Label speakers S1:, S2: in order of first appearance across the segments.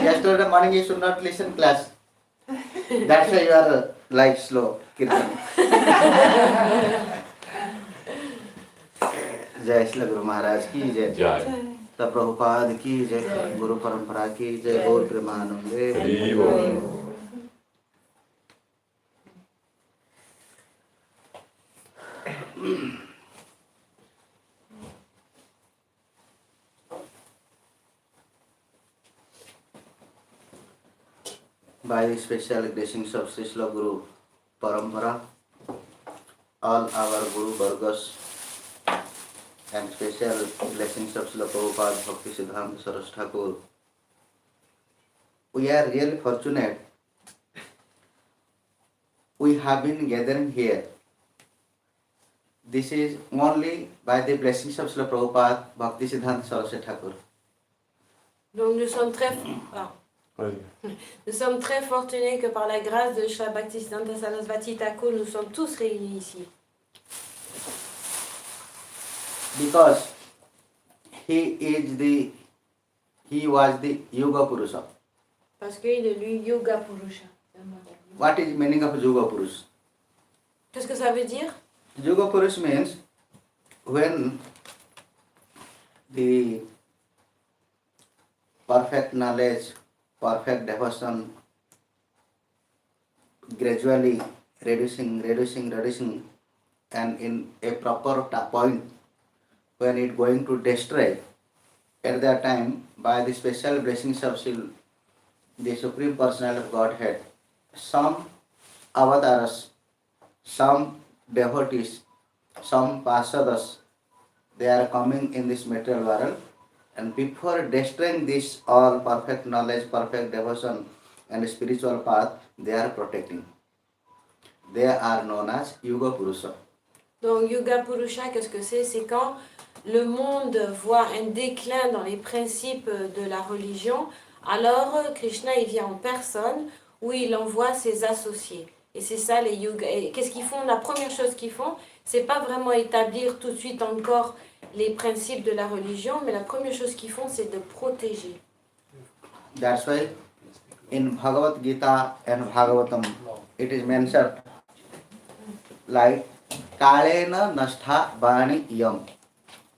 S1: Yesterday morning you should not listen class. That's why you are like slow. Kirtan. जय श्री गुरु महाराज की जय। तब प्रभुपाद की जय। गुरु परंपरा की जय। गौर प्रेमानंदे। By the special blessings of Sri Guru Parampara, all our Guru Vargas and special blessings of Srila Prabhupada Bhakti Siddhanta Saraswati Thakur, we are really fortunate. We have been gathering here. This is only by the blessings of Srila Prabhupada Bhakti Siddhanta Saraswati Thakur.
S2: Donc nous sommes très... Nous sommes très fortunés que par la grâce de Srila Bhaktisiddhanta Sarasvati Thakur, nous sommes tous réunis ici.
S1: Because he was the Yoga Purusha.
S2: Parce qu'il est le Yoga Purusha.
S1: What is meaning of Yoga Purusha?
S2: Qu'est-ce que ça veut dire?
S1: Yoga Purusha means when the perfect knowledge, perfect devotion gradually reducing and in a proper point when it going to destroy, at that time by the special blessings of the Supreme Personality of Godhead, some avatars, some devotees, some parsadas, they are coming in this material world, and before destroying this all perfect knowledge, perfect devotion and spiritual path, they are protecting. They are known as Yuga Purusha.
S2: Donc Yoga Purusha, qu'est-ce que c'est? C'est quand le monde voit un déclin dans les principes de la religion, alors Krishna il vient en personne où il envoie ses associés. Et c'est ça les yoga. Et qu'est-ce qu'ils font? La première chose qu'ils font, c'est pas vraiment établir tout de suite encore les principes de la religion, mais la première chose qu'ils font, c'est de protéger.
S1: That's why in Bhagavad Gita and Bhagavatam it is mentioned like Kalena Nashtha Bani Yam.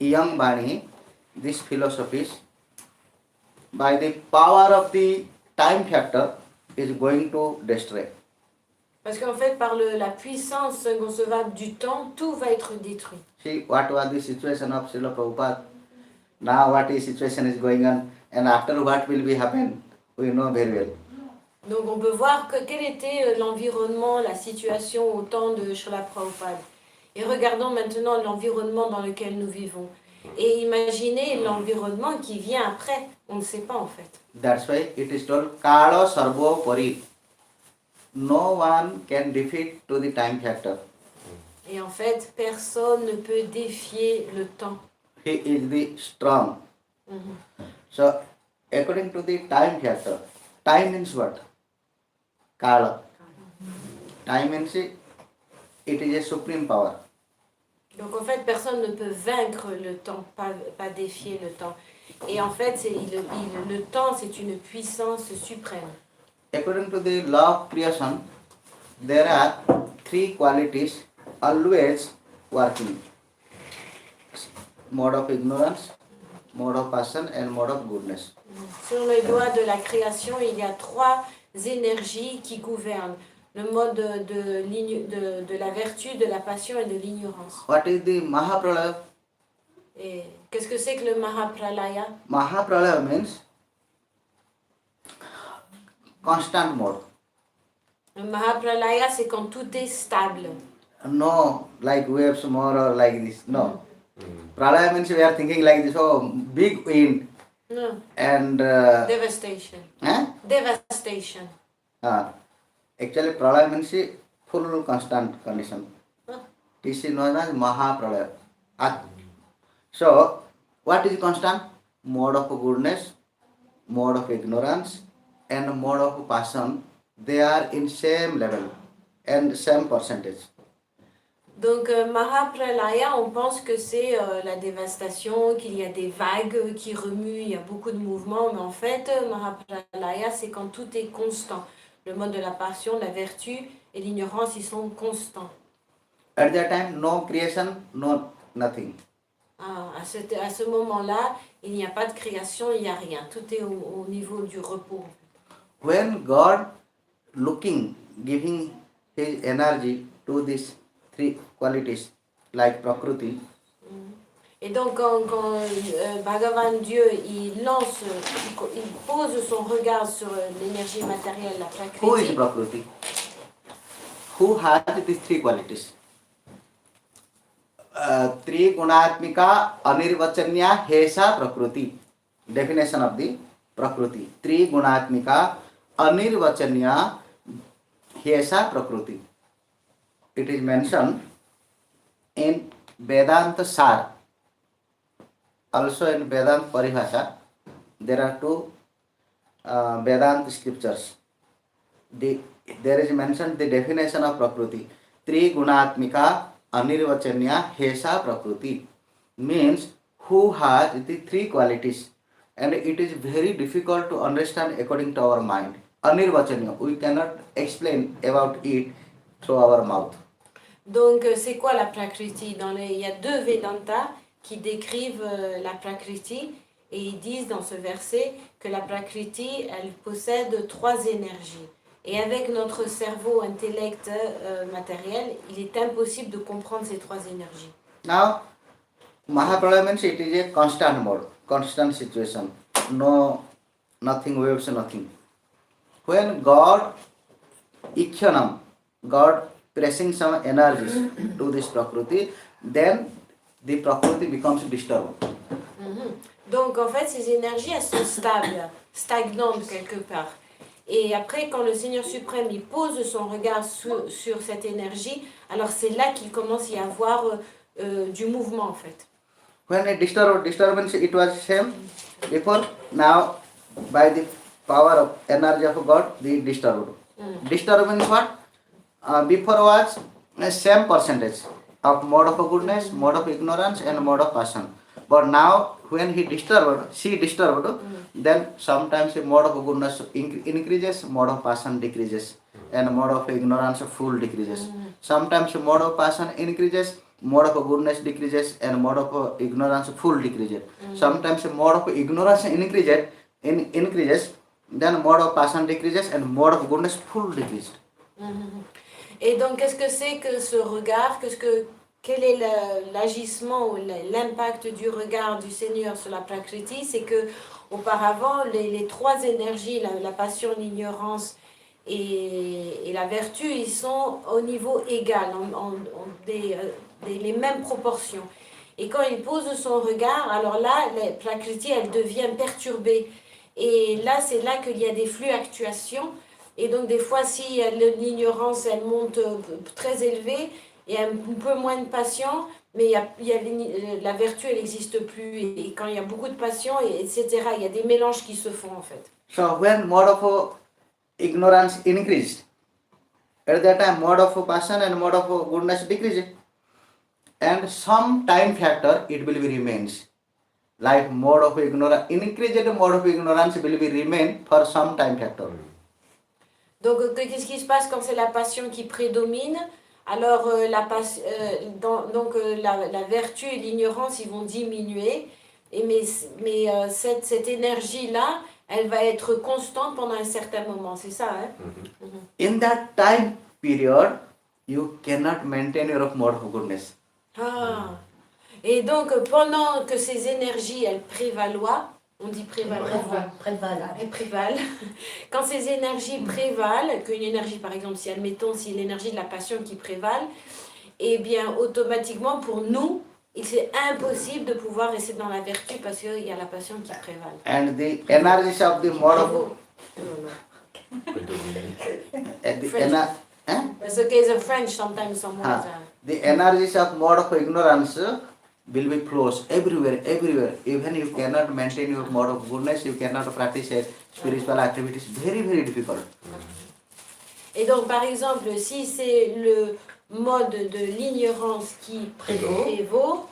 S1: Yam Bani, this philosophies, by the power of the time factor, is going to destroy.
S2: Parce qu'en fait, par la puissance inconcevable du temps, tout va être détruit.
S1: See what was the situation of Srila Prabhupada. Now what is situation is going on, and after what will be happen, we know very well.
S2: Donc on peut voir quel était l'environnement, la situation au temps de Srila Prabhupada. Et regardons maintenant l'environnement dans lequel nous vivons. Et imaginez l'environnement qui vient après. On ne sait pas en fait.
S1: That's why it is told Kala Sarvo Pari. No one can defeat to the time factor.
S2: Et en fait, personne ne peut défier le temps.
S1: He is the strong. So according to the time factor, time means what? Kala. Time means it is a supreme power.
S2: Donc en fait, personne ne peut vaincre le temps, pas défier le temps. Et en fait, le temps, c'est une puissance suprême.
S1: According to the law of creation, there are three qualities always working. Mode of ignorance, mode of passion and mode of goodness.
S2: Sur le doigt de la création, il y a trois énergies qui gouvernent. Le mode de la vertu, de la passion et de l'ignorance.
S1: What is the Mahapralaya?
S2: Et qu'est-ce que c'est que le Mahapralaya?
S1: Mahapralaya means constant mode.
S2: Le Mahapralaya, c'est quand tout est stable.
S1: No, like waves more or like this. No. Pralaya means we are thinking like this, oh, big wind.
S2: No.
S1: And
S2: Devastation. Devastation.
S1: Actually, pralaya means full constant condition. This is known as Mahapralaya. So, what is constant? Mode of goodness, mode of ignorance, and mode of passion. They are in same level and same percentage.
S2: Donc, Mahapralaya, on pense que c'est la dévastation, qu'il y a des vagues qui remuent, il y a beaucoup de mouvements, mais en fait, Mahapralaya, c'est quand tout est constant. Le mode de la passion, la vertu et l'ignorance, ils sont constants.
S1: At that time, no creation, no nothing.
S2: À ce moment-là, il n'y a pas de création, il n'y a rien. Tout est au niveau du repos.
S1: When God looking, giving his energy to these three qualities, like Prakriti.
S2: Et donc, quand Bhagavan Dieu, il pose son regard sur l'énergie matérielle, la Prakriti.
S1: Who is Prakriti? Who has these three qualities? Trigunatmika anirvachanya hesa Prakriti. Definition of the Prakriti. Trigunatmika anirvachanya hesa Prakriti. It is mentioned in Vedanta Sar. Also in Vedanta Paribhasha, there are two Vedanta scriptures. There is mentioned the definition of Prakriti. Trigunatmika anirvachanya hesa Prakriti. Means who has the three qualities, and it is very difficult to understand according to our mind. Anirvachanya, we cannot explain about it through our mouth.
S2: Donc, c'est quoi la Prakriti? Il y a deux Vedanta qui décrivent la Prakriti et ils disent dans ce verset que la Prakriti, elle possède trois énergies. Et avec notre cerveau, intellect, matériel, il est impossible de comprendre ces trois énergies.
S1: Now, Mahapralaya means it is a constant mode, constant situation. No, nothing waves, nothing. When God, Ikyanam, God pressing some energies to this Prakriti, then the Prakriti becomes disturbed.
S2: Donc en fait, ces énergies, elles sont stables, stagnantes quelque part. Et après, quand le Seigneur suprême il pose son regard sur cette énergie, alors c'est là qu'il commence à y avoir du mouvement en fait.
S1: When a disturbance, it was same before. Now, by the power of energy of God, the disturbed. Disturbance what? Before was a same percentage of mode of goodness, mode of ignorance, and mode of passion. But now, when she disturbed, then sometimes the mode of goodness increases, mode of passion decreases, and mode of ignorance full decreases. Sometimes mode of passion increases, mode of goodness decreases, and mode of ignorance full decreases. Sometimes mode of ignorance increases, then mode of passion decreases, and mode of goodness full decreases.
S2: Et donc, qu'est-ce que c'est que ce regard? Quel est l'agissement ou l'impact du regard du Seigneur sur la Prakriti? C'est que auparavant, les trois énergies, la passion, l'ignorance et la vertu, ils sont au niveau égal, les mêmes proportions. Et quand il pose son regard, alors là, la Prakriti, elle devient perturbée. Et là, c'est là qu'il y a des fluctuations. Et donc, des fois, si l'ignorance, elle monte très élevée, il y a un peu moins de passion, mais la vertu, elle n'existe plus. Et quand il y a beaucoup de passion, etc., il y a des mélanges qui se font, en fait.
S1: So, when mode of ignorance increased, at that time, mode of passion and mode of goodness decreased. And some time factor, it will be remains. Like mode of ignorance, increased mode of ignorance will be remain for some time factor.
S2: Donc, qu'est-ce qui se passe quand c'est la passion qui prédomine? Alors, la vertu et l'ignorance, ils vont diminuer. Mais cette énergie-là, elle va être constante pendant un certain moment. C'est ça, hein?
S1: In that time period, you cannot maintain your mode of goodness.
S2: Ah. Et donc, pendant que ces énergies, elles prévaloient, on dit prévalent. Elles prévalent. Quand ces énergies prévalent, qu'une énergie, par exemple, si admettons, si l'énergie de la passion qui prévale, eh bien, automatiquement, pour nous, c'est impossible de pouvoir rester dans la vertu parce qu'il y a la passion qui prévale.
S1: And the energies of the mode of...
S2: It's okay, it's French sometimes someone.
S1: The energies of mode of ignorance will be flows everywhere. Even you cannot maintain your mode of goodness, you cannot practice spiritual activities. Very difficult.
S2: Et donc, par exemple, si c'est le mode de l'ignorance qui prévaut,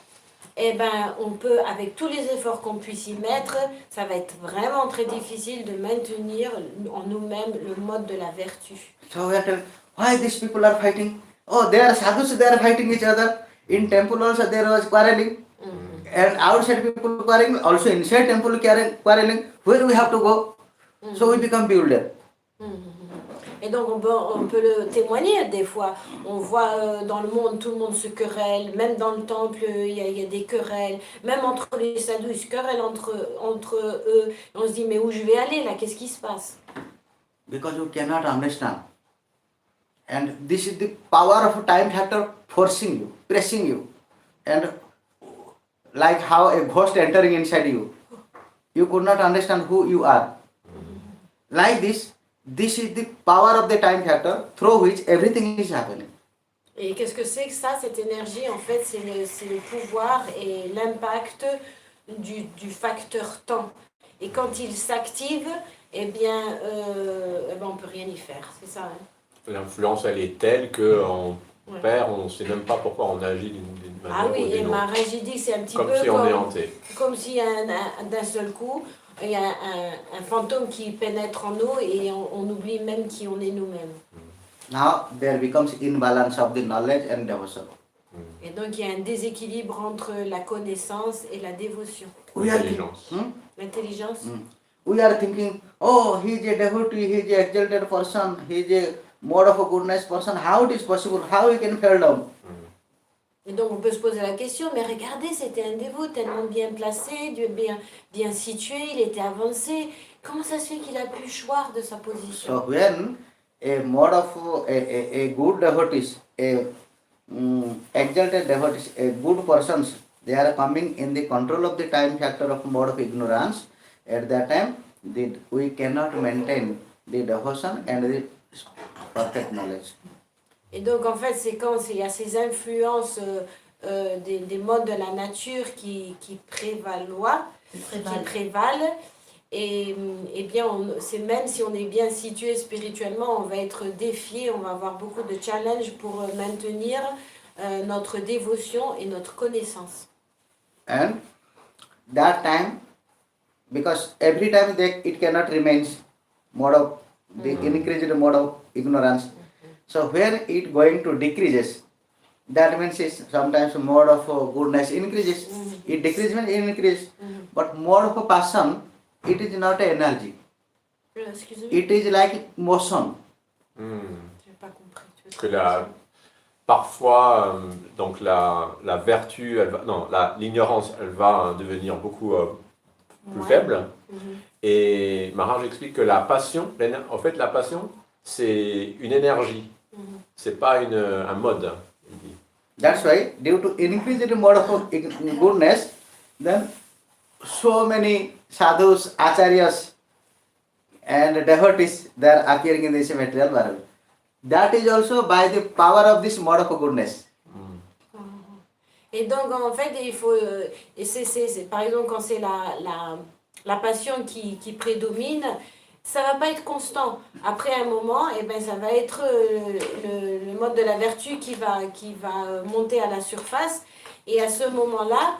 S2: eh ben, on peut, avec tous les efforts qu'on puisse y mettre, ça va être vraiment très difficile de maintenir en nous-mêmes le mode de la vertu.
S1: So we are telling, why these people are fighting? Oh, they are sadhus, they are fighting each other. In temple also there was quarreling. And outside people quarreling, also inside temple quarreling. Where we have to go? So we become bewildered.
S2: Et donc on peut le témoigner des fois. On voit dans le monde, tout le monde se querelle. Même dans le temple, il y a des querelles. Même entre les sadhus, ils se querellent entre eux. Et on se dit, mais où je vais aller là? Qu'est-ce qui se passe?
S1: Because you cannot understand. And this is the power of time factor forcing you, pressing you. And like how a ghost entering inside you. You could not understand who you are. Like this is the power of the time factor through which everything is happening.
S2: Et qu'est-ce que c'est que ça, cette énergie? En fait, c'est le pouvoir et l'impact du facteur temps. Et quand il s'active, eh bien, on ne peut rien y faire, c'est ça. Hein.
S3: L'influence, elle est telle qu'on
S2: Ouais.
S3: perd, on ne sait même pas pourquoi on agit d'une manière
S2: Ah
S3: ou
S2: oui, et
S3: d'une autre.
S2: Maharaj dit que c'est un petit
S3: Comme
S2: peu
S3: si on est hanté.
S2: comme si d'un seul coup, il y a un fantôme qui pénètre en nous et on oublie même qui on est nous-mêmes.
S1: Now there becomes imbalance of the knowledge and devotion.
S2: Et donc il y a un déséquilibre entre la connaissance et la dévotion.
S3: L'intelligence.
S2: L'intelligence.
S1: We are thinking, oh, he is a devotee, he is an exalted person, he is a mode of a goodness person. How it is possible? How he can fall down?
S2: Et donc on peut se poser la question, mais regardez, c'était un dévot tellement bien placé, bien situé, il était avancé. Comment ça se fait qu'il a pu choir de sa position?
S1: So when a mode of a good devotees, exalted devotees, a good persons, they are coming in the control of the time factor of mode of ignorance. At that time, we cannot maintain the devotion and the perfect knowledge.
S2: Et donc en fait, c'est quand il y a ces influences des modes de la nature qui prévalent, et bien c'est même si on est bien situé spirituellement, on va être défié, on va avoir beaucoup de challenges pour maintenir notre dévotion et notre connaissance.
S1: And that time, because every time it cannot remain mode of the increased mode of ignorance. So when it going to decreases, that means it's sometimes mode of goodness increases. It decreases means it increases. But mode of a passion, it is not an energy.
S2: Excusez-moi.
S1: It is like motion.
S2: J'ai pas compris.
S3: Que parfois, donc la vertu, l'ignorance, elle va devenir beaucoup plus faible. Et Maharaj explique que la passion, en fait, la passion, c'est une énergie. C'est pas un mode. Il dit.
S1: That's why, due to increased mode of goodness, then so many sadhus, acharyas, and devotees, they are appearing in this material world. That is also by the power of this mode of goodness.
S2: Et donc en fait, il faut, et c'est par exemple quand c'est la passion qui prédomine, ça va pas être constant. Après un moment, et ben ça va être le mode de la vertu qui va monter à la surface. Et à ce moment-là,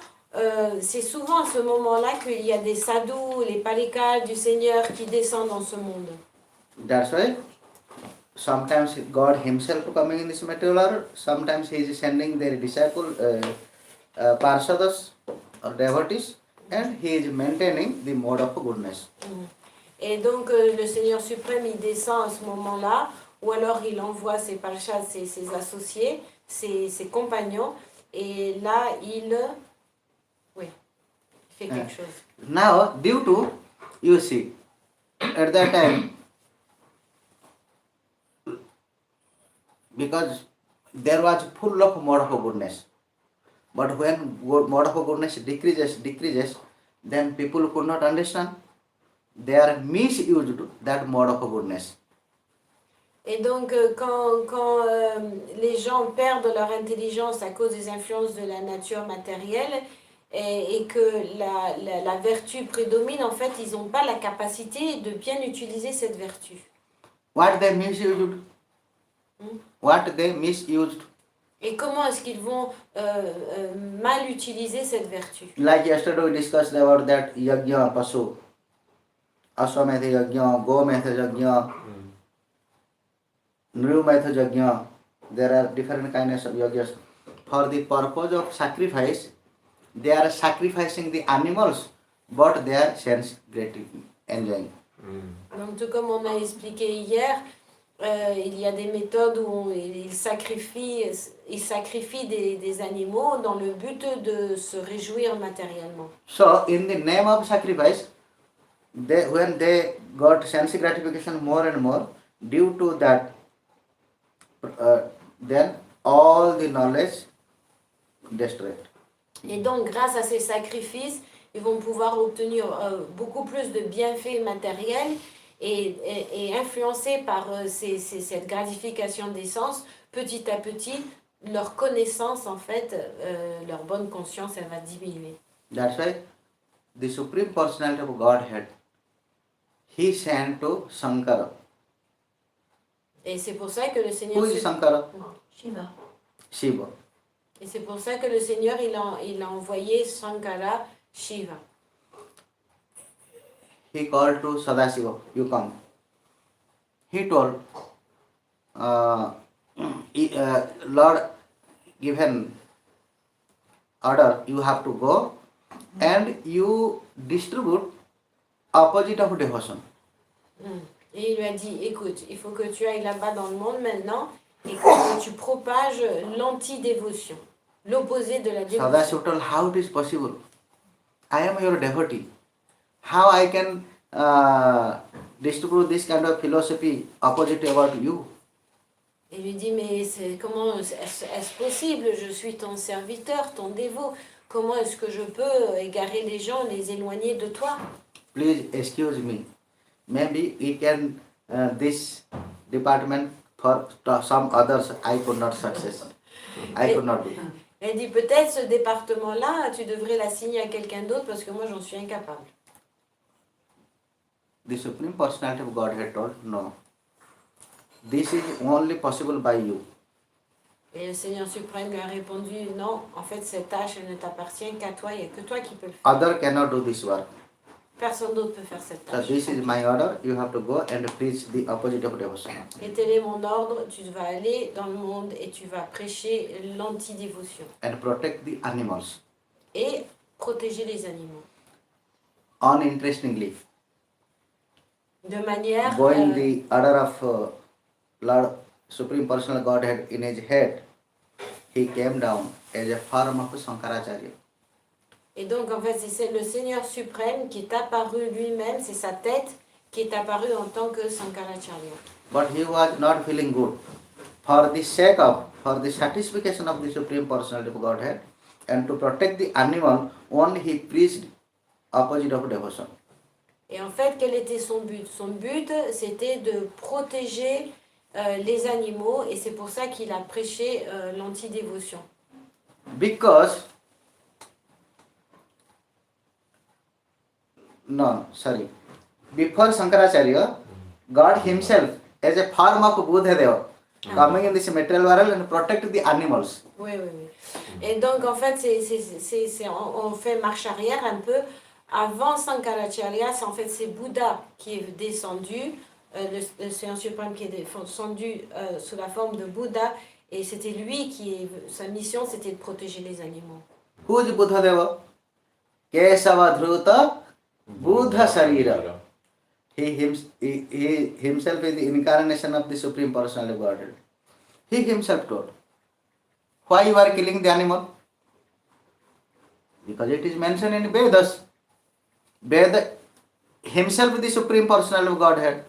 S2: c'est souvent à ce moment-là qu'il y a des sadhus, les palikas du Seigneur qui descendent dans ce monde.
S1: That's why sometimes God himself coming in this material world, sometimes he is sending their disciples, parsadas or devotees, and he is maintaining the mode of goodness.
S2: Et donc le Seigneur suprême il descend à ce moment-là, ou alors il envoie ses parshas, ses associés, ses compagnons, et là il fait quelque chose.
S1: Now, due to, you see, at that time, because there was full of mode of goodness, but when mode of goodness decreases, then people could not understand. They are misused that mode of goodness.
S2: Et donc quand les gens perdent leur intelligence à cause des influences de la nature matérielle et que la vertu prédomine, en fait, ils n'ont pas la capacité de bien utiliser cette vertu.
S1: What they misused? What they misused?
S2: Et comment est-ce qu'ils vont mal utiliser cette vertu?
S1: Like yesterday we discussed about that yajna pasu, aswametha yajna, gometha yajna, nrumetha yajna. There are different kinds of yajnas. For the purpose of sacrifice, they are sacrificing the animals, but they are sense enjoying.
S2: Donc tout comme on a expliqué hier, il y a des méthodes où ils sacrifient des animaux dans le but de se réjouir matériellement.
S1: So, in the name of sacrifice, when they got sense gratification more and more, due to that, then all the knowledge destroyed.
S2: Et donc, grâce à ces sacrifices, ils vont pouvoir obtenir beaucoup plus de bienfaits matériels et influencés par cette gratification des sens, petit à petit, leur connaissance, en fait, leur bonne conscience, elle va diminuer.
S1: That's why the Supreme Personality of Godhead, he sent to Shankara.
S2: Et c'est pour ça que le Seigneur...
S1: Who is Shankara?
S2: Shiva.
S1: Shiva.
S2: Et c'est pour ça que le Seigneur, il a envoyé Sankara Shiva.
S1: He called to Sadasiva, you come. He told, Lord given order, you have to go and you distribute opposite of devotion.
S2: Et il lui a dit, écoute, il faut que tu ailles là-bas dans le monde maintenant et que tu propages l'anti-dévotion, l'opposé de la dévotion.
S1: Sadasiva told, how it is possible? I am your devotee. How I can distribute this kind of philosophy opposite about you?
S2: Et il lui dit, mais comment est-ce possible? Je suis ton serviteur, ton dévot. Comment est-ce que je peux égarer les gens, les éloigner de toi?
S1: Please excuse me. Maybe we can this department for some others I could not success. I could not do.
S2: Elle dit, peut-être ce département-là, tu devrais l'assigner à quelqu'un d'autre parce que moi, j'en suis incapable.
S1: The Supreme Personality of Godhead told, no. This is only possible by you.
S2: Et le Seigneur suprême lui a répondu, non, en fait, cette tâche, elle ne t'appartient qu'à toi, il n'y a que toi qui peux le faire.
S1: Other cannot do this work.
S2: Personne d'autre peut faire cette
S1: So
S2: tâche.
S1: this is my order. You have to go and preach the opposite of devotion.
S2: Et tel est mon ordre, tu vas aller dans le monde et tu vas prêcher l'antidévotion.
S1: And protect the animals.
S2: Et protéger les animaux.
S1: Uninterestingly,
S2: De manière...
S1: going the order of Lord Supreme Personal Godhead in his head, he came down as a form of Sankaracharya.
S2: Et donc, en fait, c'est le Seigneur suprême qui est apparu lui-même, c'est sa tête qui est apparue en tant que Sankaracharya.
S1: But he was not feeling good. For the sake of, for the satisfaction of the Supreme Personality of Godhead, and to protect the animal, only he preached opposite of devotion.
S2: Et en fait, quel était son but? Son but, c'était de protéger les animaux, et c'est pour ça qu'il a prêché l'antidévotion.
S1: Because, before Sankaracharya, God himself, as a form of Buddha Deva, coming in this material world and protect the animals.
S2: Oui. Et donc, en fait, on fait marche arrière un peu. Avant Sankaracharya, c'est Bouddha qui est descendu, le Seigneur suprême qui est descendu sous la forme de Bouddha, et c'était lui sa mission, c'était de protéger les animaux.
S1: Who is Buddha Deva? Kesava Dhruta Buddha Sarira. He himself is the incarnation of the Supreme Personality of Godhead. He himself told, why you are killing the animal? Because it is mentioned in Vedas. Veda himself is the Supreme Personality of Godhead.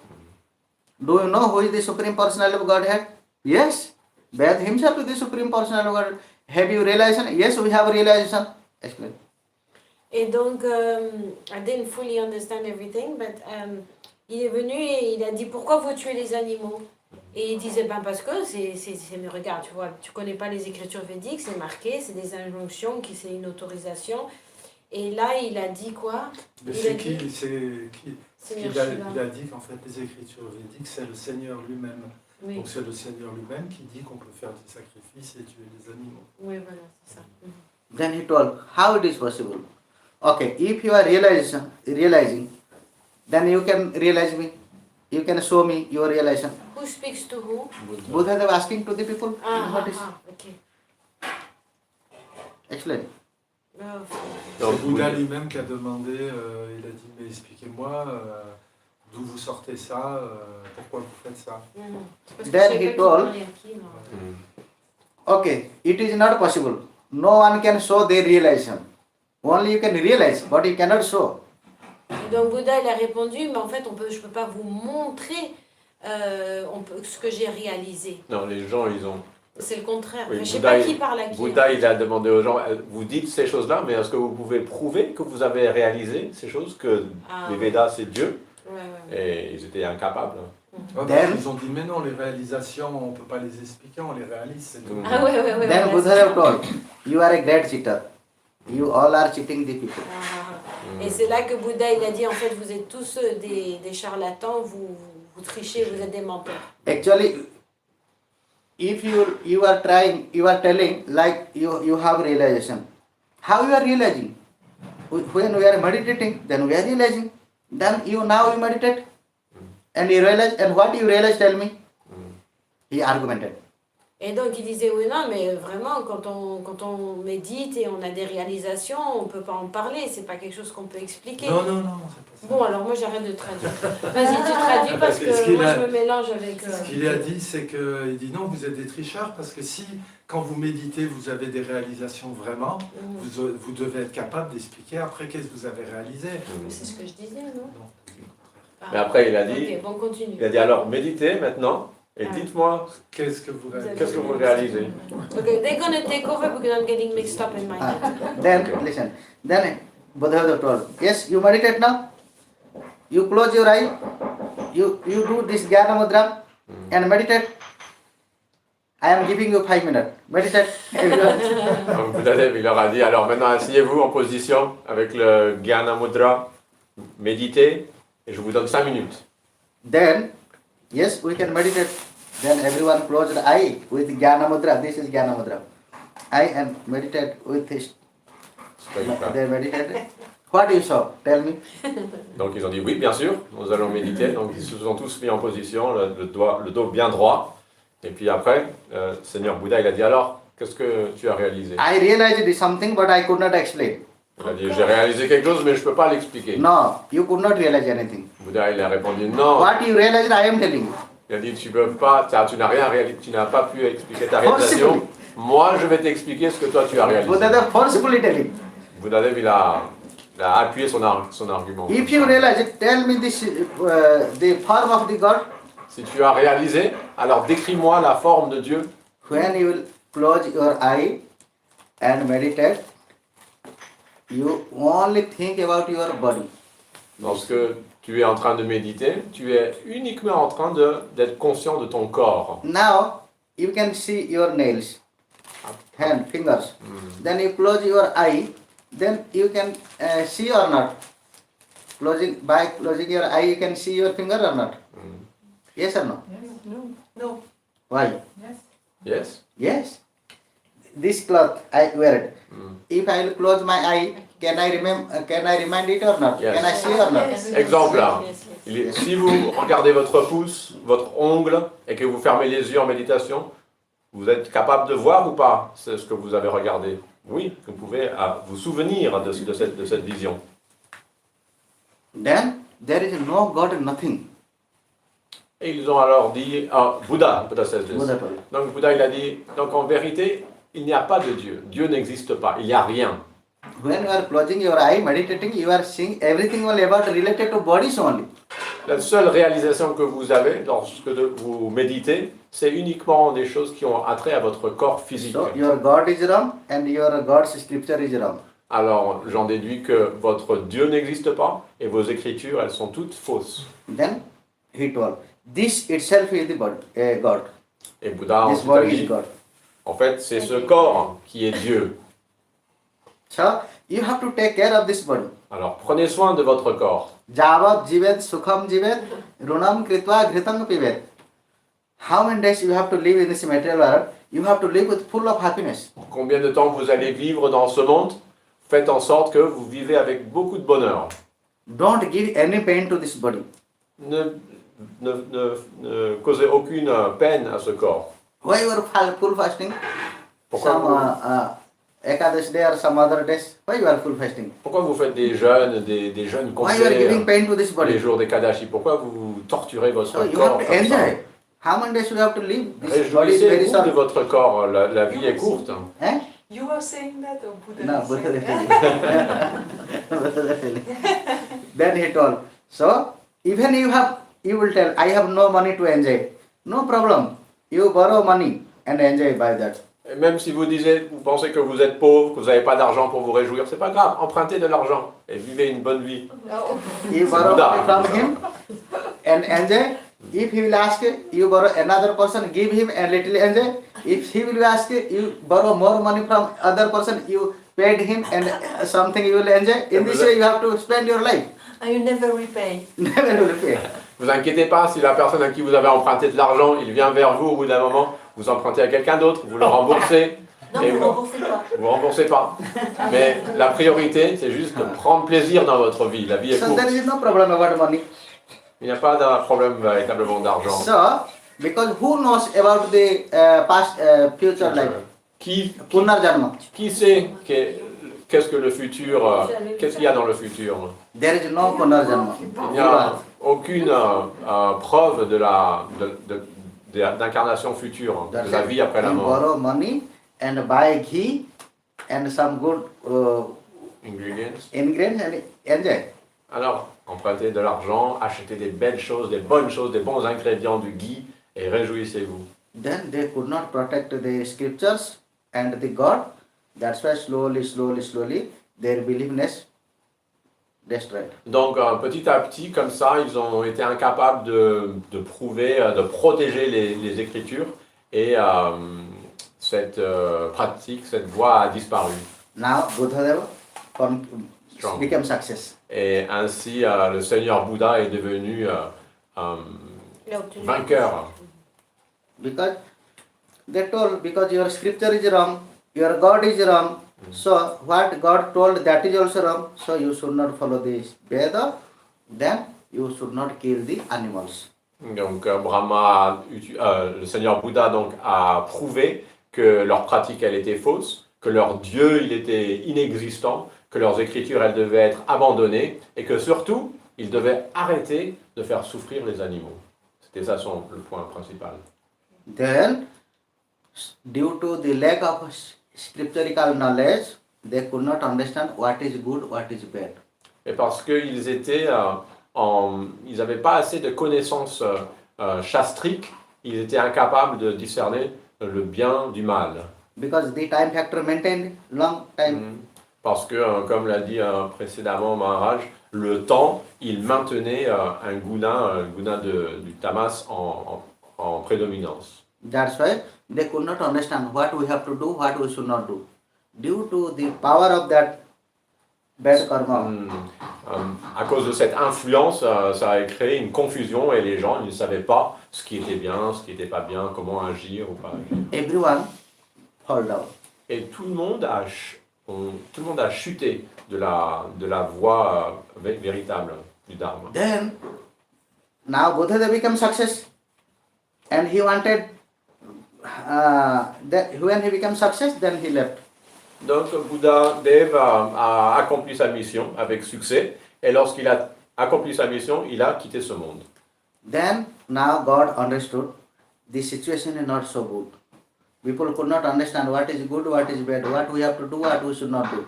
S1: Do you know who is the Supreme Personality of Godhead? Yes. Veda himself is the Supreme Personality of Godhead. Have you realization? Yes, we have realization. Explain.
S2: Et donc, I didn't fully understand everything, but il est venu et il a dit, pourquoi vous tuez les animaux? Et il disait, parce que mais regarde, tu vois, tu connais pas les écritures védiques, c'est marqué, c'est des injonctions, c'est une autorisation. Et là, il a dit quoi?
S4: Mais il a dit qu'en fait, les écritures védiques, c'est le Seigneur lui-même. Oui. Donc c'est le Seigneur lui-même qui dit qu'on peut faire des sacrifices et tuer des animaux.
S2: Oui, voilà, c'est ça.
S1: Then he told, how it is possible? Okay, if you are realizing, then you can realize me. You can show me your realization.
S2: Who speaks to who?
S1: Buddha was asking to the people.
S2: Okay.
S1: Explain.
S4: C'est Bouddha lui-même qui a demandé, il a dit, mais expliquez-moi d'où vous sortez ça, pourquoi vous faites ça.
S1: Then he told, okay, it is not possible. No one can show their realization. Only you can realize, but you cannot show.
S2: Donc Bouddha il a répondu, mais en fait je peux pas vous montrer ce que j'ai réalisé.
S3: Non, les gens ils ont.
S2: C'est le contraire.
S3: Oui,
S2: je sais pas qui parle à qui.
S3: Bouddha il a demandé aux gens, vous dites ces choses-là, mais est-ce que vous pouvez prouver que vous avez réalisé ces choses, que les Védas c'est Dieu? Ouais. Et ils étaient incapables.
S4: Ils ont dit mais non, les réalisations on peut pas les expliquer, on les réalise. C'est tout.
S2: Ouais.
S1: Then Buddha have told, you are a great cheater. You all are cheating the people.
S2: Et c'est là que Bouddha il a dit en fait vous êtes tous des charlatans, vous trichez, vous êtes des menteurs.
S1: Actually, if you are telling like you have realization. How you are realizing? When we are meditating, then we are realizing. Then now you meditate, and you realize. And what you realize? Tell me. He argumented.
S2: Et donc il disait oui non mais vraiment quand on médite et on a des réalisations on peut pas en parler, c'est pas quelque chose qu'on peut expliquer.
S4: Non, c'est pas ça.
S2: Bon alors moi j'arrête de traduire. Vas-y tu traduis parce que moi je me mélange avec...
S4: Ce qu'il a dit c'est qu'il dit non vous êtes des tricheurs parce que si quand vous méditez vous avez des réalisations vraiment, vous devez être capable d'expliquer après qu'est-ce que vous avez réalisé.
S2: C'est ce que je disais non?
S3: Mais après il a dit,
S2: okay, bon, continue.
S3: Il a dit alors méditez maintenant. Et dites-moi,
S4: qu'est-ce que vous
S3: réalisez?
S2: Okay, they're going to take over because I'm getting mixed up in my head.
S1: Then listen. Then Buddha told, yes, you meditate now. You close your eye. You do this Jnana Mudra and meditate. I am giving you 5 minutes. Meditate.
S3: Donc Buddhadev il leur a dit alors maintenant asseyez-vous en position avec le Jnana Mudra, méditez et je vous donne 5 minutes.
S1: Then yes, we can meditate. Then everyone close the eye with Jnana Mudra. This is Jnana Mudra. Eye and meditate with this. They meditate. What you saw? Tell me.
S3: Donc ils ont dit oui, bien sûr, nous allons méditer. Donc ils se sont tous mis en position, le dos bien droit. Et puis après, Seigneur Bouddha, il a dit alors, qu'est-ce que tu as réalisé?
S1: I realized something, but I could not explain.
S3: Il a dit j'ai réalisé quelque chose, mais je ne peux pas l'expliquer.
S1: No, you could not realize anything.
S3: Bouddha, il a répondu non.
S1: What you realized, I am telling you.
S3: Il a dit tu peux pas, tu n'as rien réalisé, tu n'as pas pu expliquer ta réalisation. Moi, je vais t'expliquer ce que toi tu as réalisé.
S1: Buddha forcefully telling.
S3: Buddhadev, il a appuyé son argument.
S1: If you realize it, tell me this, the form of the God.
S3: Si tu as réalisé, alors décris-moi la forme de Dieu.
S1: When you will close your eye and meditate, you only think about your body.
S3: Lorsque tu es en train de méditer, tu es uniquement en train d'être conscient de ton corps.
S1: Now you can see your nails, hand, fingers. Then you close your eye, then you can see or not. By closing your eye, you can see your finger or not. Yes or no?
S2: No.
S1: Why?
S3: Yes?
S1: Yes. This cloth I wear it. If I will close my eye, can I remind it or not?
S3: Yes.
S1: Can I see or not?
S3: Exemple, si vous regardez votre pouce, votre ongle, et que vous fermez les yeux en méditation, vous êtes capable de voir ou pas ce que vous avez regardé? Oui, vous pouvez vous souvenir de cette vision.
S1: Then there is no God, nothing.
S3: Et ils ont alors dit, Bouddha says this.
S1: Buddha told.
S3: Donc Bouddha il a dit, donc en vérité, il n'y a pas de Dieu. Dieu n'existe pas, il n'y a rien.
S1: When you are closing your eye, meditating, you are seeing everything only about related to bodies only.
S3: La seule réalisation que vous avez lorsque vous méditez, c'est uniquement des choses qui ont attrait à votre corps physique.
S1: So your God is wrong and your God's scripture is wrong.
S3: Alors j'en déduis que votre Dieu n'existe pas et vos écritures, elles sont toutes fausses.
S1: Then he told, this itself is the body, God.
S3: Et Bouddha
S1: This
S3: ensuite a
S1: body is
S3: dit,
S1: God.
S3: en fait, c'est ce corps qui est Dieu.
S1: So you have to take care of this body.
S3: Alors prenez soin de votre corps.
S1: Javat jivet sukham jivet runam kritva ghritam pivet. How many days you have to live in this material world? You have to live with full of happiness.
S3: Combien de temps vous allez vivre dans ce monde? Faites en sorte que vous vivez avec beaucoup de bonheur.
S1: Don't give any pain to this body.
S3: Ne causez aucune peine à ce corps.
S1: Why you are full fasting?
S3: Pourquoi
S1: Some Ekadash day or some other days. Why you are full fasting?
S3: Pourquoi vous faites des jeûnes
S1: Why you are giving
S3: complets
S1: pain to this
S3: les
S1: body?
S3: jours des Kadashi? Pourquoi vous torturez votre
S1: So you
S3: corps
S1: have to
S3: comme ça?
S1: enjoy. How many days you have to live? This body is very
S3: Réjouissez-vous de
S1: short.
S3: votre corps, la vie est courte.
S1: Eh?
S5: You are saying that or Buddha?
S1: No,
S5: is
S1: Buddha
S5: saying
S1: is
S5: that?
S1: telling. Then he told, so even you will tell, I have no money to enjoy. No problem. You borrow money and enjoy by that.
S3: Et même si vous pensez que vous êtes pauvre, que vous n'avez pas d'argent pour vous réjouir, c'est pas grave, empruntez de l'argent et vivez une bonne vie.
S1: You borrow money from him and enjoy. If he will ask, you borrow another person, give him a little enjoy. If he will ask, you borrow more money from other person, you paid him and something you will enjoy. In this way, you have to spend your life.
S5: And you never repay.
S1: Never will pay.
S3: Vous inquiétez pas, si la personne à qui vous avez emprunté de l'argent, il vient vers vous au bout d'un moment, vous empruntez à quelqu'un d'autre, vous le remboursez.
S5: Non,
S3: et
S5: vous ne remboursez pas.
S3: vous remboursez pas. Mais la priorité, c'est juste de prendre plaisir dans votre vie. La vie est
S1: So
S3: courte.
S1: there is no problem about money.
S3: Il n'y a pas de problème véritablement d'argent.
S1: So, because who knows about the past, future life?
S3: Qui
S1: Punarjanma.
S3: sait qu'est-ce que le futur, qu'est-ce qu'il y a dans le futur?
S1: There is no Punarjanma.
S3: Il n'y a aucune preuve d'incarnation future, de la vie après la
S1: You
S3: mort.
S1: borrow money and buy ghee and some good
S3: Ingredients.
S1: ingredients and enjoy.
S3: Alors, empruntez de l'argent, achetez des belles choses, des bonnes choses, des bons ingrédients du ghee et réjouissez-vous.
S1: Then they could not protect the scriptures and the God. That's why slowly, their believeness destroyed.
S3: Donc, petit à petit, comme ça, ils ont été incapables de prouver, de protéger les Écritures et cette pratique, cette voie a disparu.
S1: Now Buddhadeva
S3: Strong.
S1: became success.
S3: Et ainsi, le Seigneur Bouddha est devenu
S2: Il a obtenu.
S3: vainqueur.
S1: Because they told, because your scripture is wrong, your God is wrong, so what God told, that is also wrong, so you should not follow this Veda, then you should not kill the animals.
S3: Donc, le Seigneur Bouddha donc, a prouvé que leur pratique, elle était fausse, que leur Dieu, il était inexistant, que leurs écritures, elles devaient être abandonnées, et que surtout, ils devaient arrêter de faire souffrir les animaux. C'était ça le point principal.
S1: Then, due to the lack of scriptural knowledge, they could not understand what is good, what is bad.
S3: Et parce qu'ils étaient ils n'avaient pas assez de connaissances shastriques, ils étaient incapables de discerner le bien du mal.
S1: Because the time factor maintained long time.
S3: Parce que, comme l'a dit précédemment Maharaj, le temps, il maintenait un guna du tamas en prédominance.
S1: That's why they could not understand what we have to do, what we should not do. Due to the power of that bad karma.
S3: À cause de cette influence, ça a créé une confusion et les gens ils ne savaient pas ce qui était bien, ce qui n'était pas bien, comment agir ou pas agir.
S1: Everyone fall down.
S3: Et tout le monde a chuté de la voie véritable du Dharma.
S1: Then, now Buddha became success. And he wanted, when he became success, then he left.
S3: Donc Bouddha Dev a accompli sa mission avec succès et lorsqu'il a accompli sa mission, il a quitté ce monde.
S1: Then, now God understood the situation is not so good. People could not understand what is good, what is bad, what we have to do, what we should not do.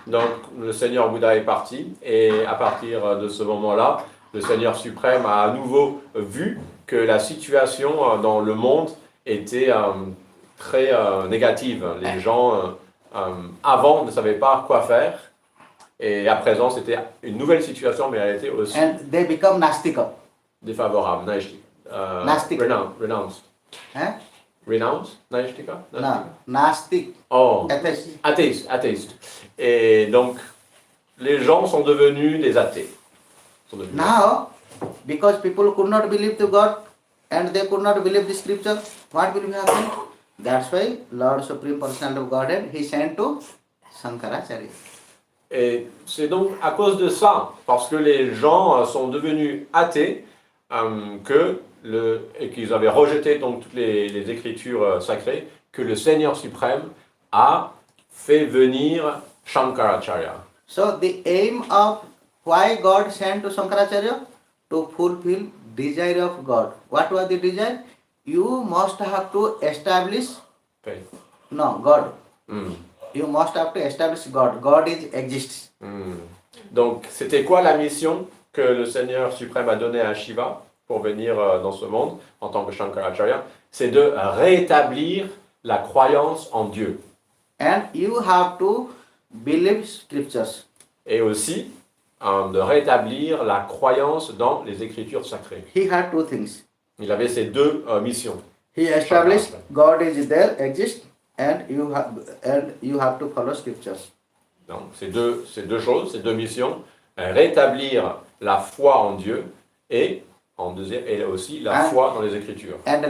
S3: Donc le Seigneur Bouddha est parti et à partir de ce moment-là, le Seigneur suprême a à nouveau vu que la situation dans le monde était très négative. Les gens avant ne savaient pas quoi faire et à présent c'était une nouvelle situation mais elle était aussi
S1: And they become Nastika.
S3: défavorable.
S1: Nastic.
S3: Renounced.
S1: Hein?
S3: Renounced? Naishtika?
S1: No, Nastik.
S3: Oh,
S1: Atheist.
S3: athéiste. Et donc, les gens sont devenus des athées.
S1: Now, because people could not believe to God and they could not believe the scripture, what will happen? That's why Lord Supreme Personality of Godhead, he sent to Shankaracharya.
S3: Et c'est donc à cause de ça, parce que les gens sont devenus athées, et qu'ils avaient rejeté donc toutes les écritures sacrées, que le Seigneur suprême a fait venir Shankaracharya.
S1: So the aim of why God sent to Shankaracharya? To fulfill desire of God. What was the desire? You must have to establish,
S3: Faith.
S1: no, God.
S3: Hmm.
S1: You must have to establish God. God exists.
S3: Donc, c'était quoi la mission que le Seigneur suprême a donnée à Shiva pour venir dans ce monde en tant que Shankaracharya? C'est de rétablir la croyance en Dieu.
S1: And you have to believe scriptures.
S3: Et aussi de rétablir la croyance dans les écritures sacrées.
S1: He had two things.
S3: Il avait ces deux missions.
S1: He established God is there, exists, and you have to follow scriptures.
S3: Donc, c'est deux choses, c'est deux missions. Rétablir la foi en Dieu et, en deuxième, et aussi la foi dans les Écritures.
S1: And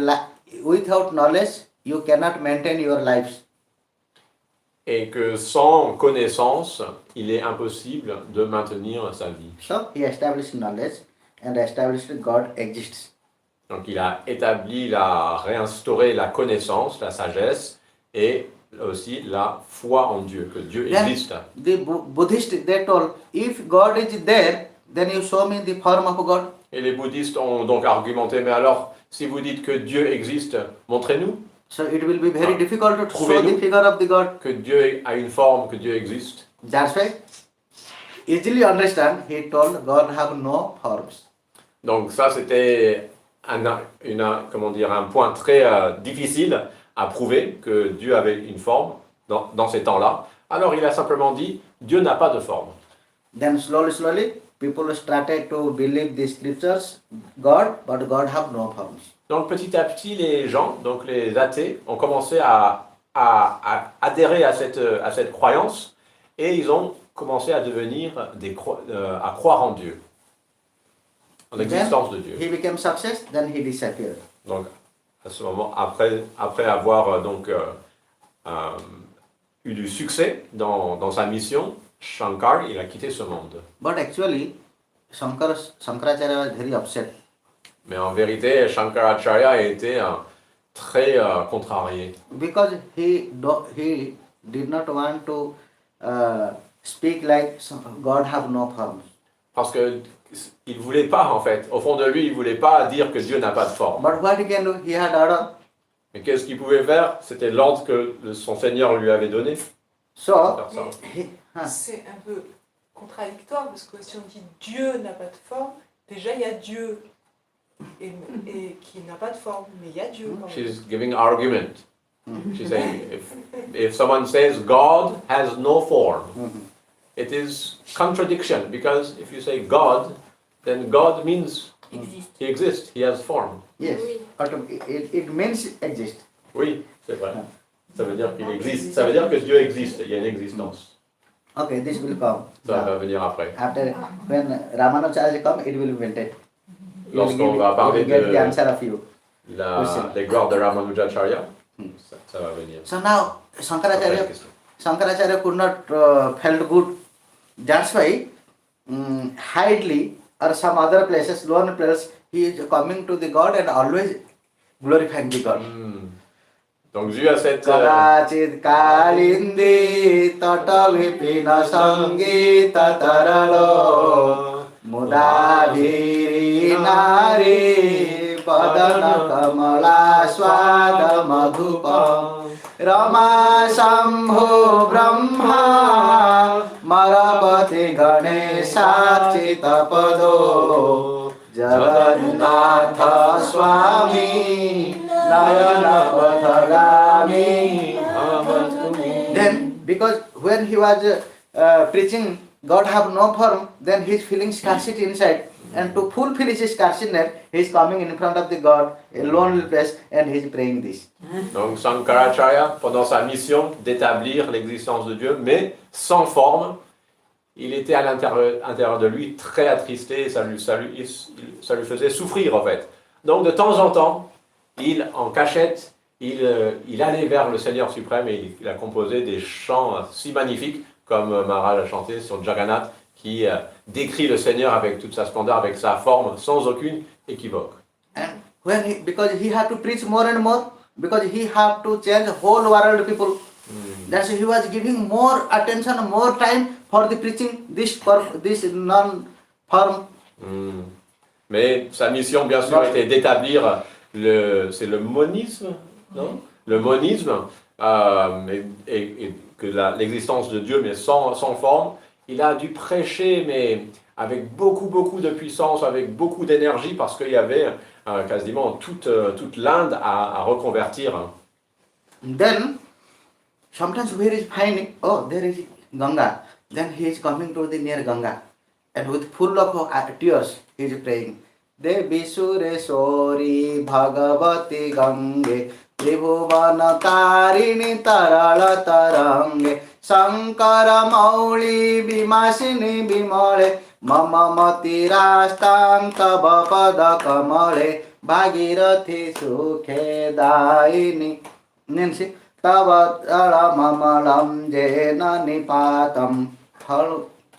S1: without knowledge, you cannot maintain your lives.
S3: Et que sans connaissance, il est impossible de maintenir sa vie.
S1: So he established knowledge and established God exists.
S3: Donc il a établi, il a réinstauré la connaissance, la sagesse et aussi la foi en Dieu, que Dieu
S1: Then
S3: existe.
S1: the Buddhists, they told, if God is there, then you show me the form of God.
S3: Et les bouddhistes ont donc argumenté, mais alors, si vous dites que Dieu existe, montrez-nous
S1: So it will be very difficult to show the
S3: Trouvez-nous
S1: figure of the God.
S3: que Dieu a une forme, que Dieu existe.
S1: That's why, easily understand, he told God have no forms.
S3: Donc ça, c'était un point très difficile à prouver que Dieu avait une forme dans ces temps-là. Alors il a simplement dit, Dieu n'a pas de forme.
S1: Then slowly, people started to believe the scriptures, God, but God have no forms.
S3: Donc petit à petit, les gens, donc les athées, ont commencé à adhérer à cette croyance et ils ont commencé à devenir à croire en Dieu, en l'existence de Dieu.
S1: He became success, then he disappeared.
S3: Donc à ce moment, après avoir eu du succès dans sa mission, Shankar, il a quitté ce monde.
S1: But actually, Shankaracharya was very upset.
S3: Mais en vérité, Shankaracharya a été très contrarié.
S1: Because he did not want to speak like God have no forms.
S3: Parce que il voulait pas, en fait, au fond de lui, il voulait pas dire que Dieu n'a pas de forme.
S1: But what he can do? He had order.
S3: Mais qu'est-ce qu'il pouvait faire? C'était l'ordre que son Seigneur lui avait donné.
S1: So,
S3: Faire ça.
S5: C'est un peu contradictoire parce que si on dit Dieu n'a pas de forme, déjà il y a Dieu et qui n'a pas de forme, mais il y a Dieu quand même.
S3: She's giving argument. She's saying, if someone says God has no form, it is contradiction, because if you say God, then God means he exists, he has form.
S1: yes,
S2: Oui.
S1: it means exist.
S3: Oui, c'est vrai. Ça veut dire qu'il existe. Ça veut dire que Dieu existe. Il y a une existence.
S1: Okay, this will come.
S3: Ça va venir après.
S1: After, when Ramanujacharya come, it will be invented. He will
S3: Lorsqu'on
S1: give-
S3: va
S1: he
S3: parler
S1: will get
S3: de
S1: the answer of you.
S3: les gloires de Ramanujacharya, ça va venir.
S1: So now,
S3: Après la
S1: Shankaracharya
S3: question.
S1: could not felt good. That's why, hidely or some other places, lone places, he is coming to the God and always glorifying the God.
S3: Donc dû à cette
S1: Kadachit kalindi tata vipina sangita taralo muda viri nari padana kamala swada madhupa Rama Shambhu Brahma Marapati Ganesha Chitapado Jagannatha Swami Nayana Pathagami. Then, because when he was preaching God have no form, then he is feeling scarcity inside. And to fulfill his scarcity, he is coming in front of the God, a lonely place, and he is praying this.
S3: Donc Shankaracharya, pendant sa mission d'établir l'existence de Dieu, mais sans forme, il était à l'intérieur de lui très attristé et ça lui faisait souffrir en fait. Donc de temps en temps, en cachette, il allait vers le Seigneur suprême et il a composé des chants si magnifiques comme Maharaj a chanté sur Jagannath qui décrit le Seigneur avec toute sa splendeur, avec sa forme, sans aucune équivoque.
S1: And because he had to preach more and more, because he had to change whole world people. That's why he was giving more attention, more time for the preaching this non-form.
S3: Mais sa mission, bien sûr, était d'établir c'est le monisme, non? Le monisme, et que l'existence de Dieu, mais sans forme. Il a dû prêcher, mais avec beaucoup de puissance, avec beaucoup d'énergie, parce qu'il y avait quasiment toute l'Inde à reconvertir.
S1: Then, sometimes where is finding, oh, there is Ganga. Then he is coming to the near Ganga. And with full of tears, he is praying. Devi Sureswari Bhagavati Gange त्रिभुवनकारिणि तरलतरङ्गे शङ्करमौळि विमासिनि विमले मम मतिरास्तां तव पदकमले भागीरथी सुखेदायिनि Nancy, tava mamalam jena nipatam.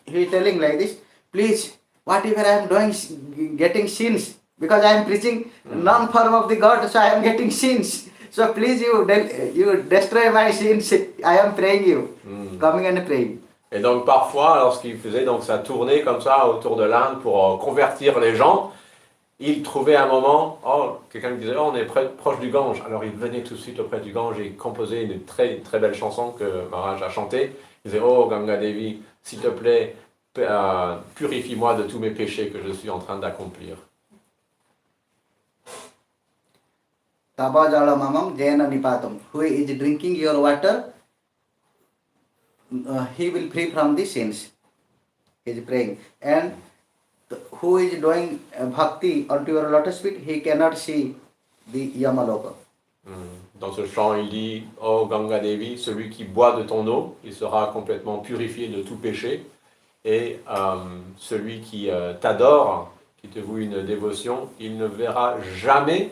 S1: He is telling like this, please, whatever I am doing, getting sins, because I am preaching non-form of the God, so I am getting sins. So please you destroy my sins. I am praying you, coming and praying.
S3: Et donc parfois, lorsqu'il faisait donc sa tournée comme ça autour de l'Inde pour convertir les gens, il trouvait un moment, quelqu'un lui disait, on est proche du Gange. Alors il venait tout de suite auprès du Gange et composait une très, très belle chanson que Maharaj a chantée. Il disait, oh Ganga Devi, s'il te plaît, purifie-moi de tous mes péchés que je suis en train d'accomplir.
S1: Taba jala mamam jena nipatam. Who is drinking your water, he will free from the sins. He is praying. And who is doing bhakti onto your lotus feet, he cannot see the Yamaloka.
S3: Dans ce chant, il dit, oh Ganga Devi, celui qui boit de ton eau, il sera complètement purifié de tout péché. Et celui qui t'adore, qui te voue une dévotion, il ne verra jamais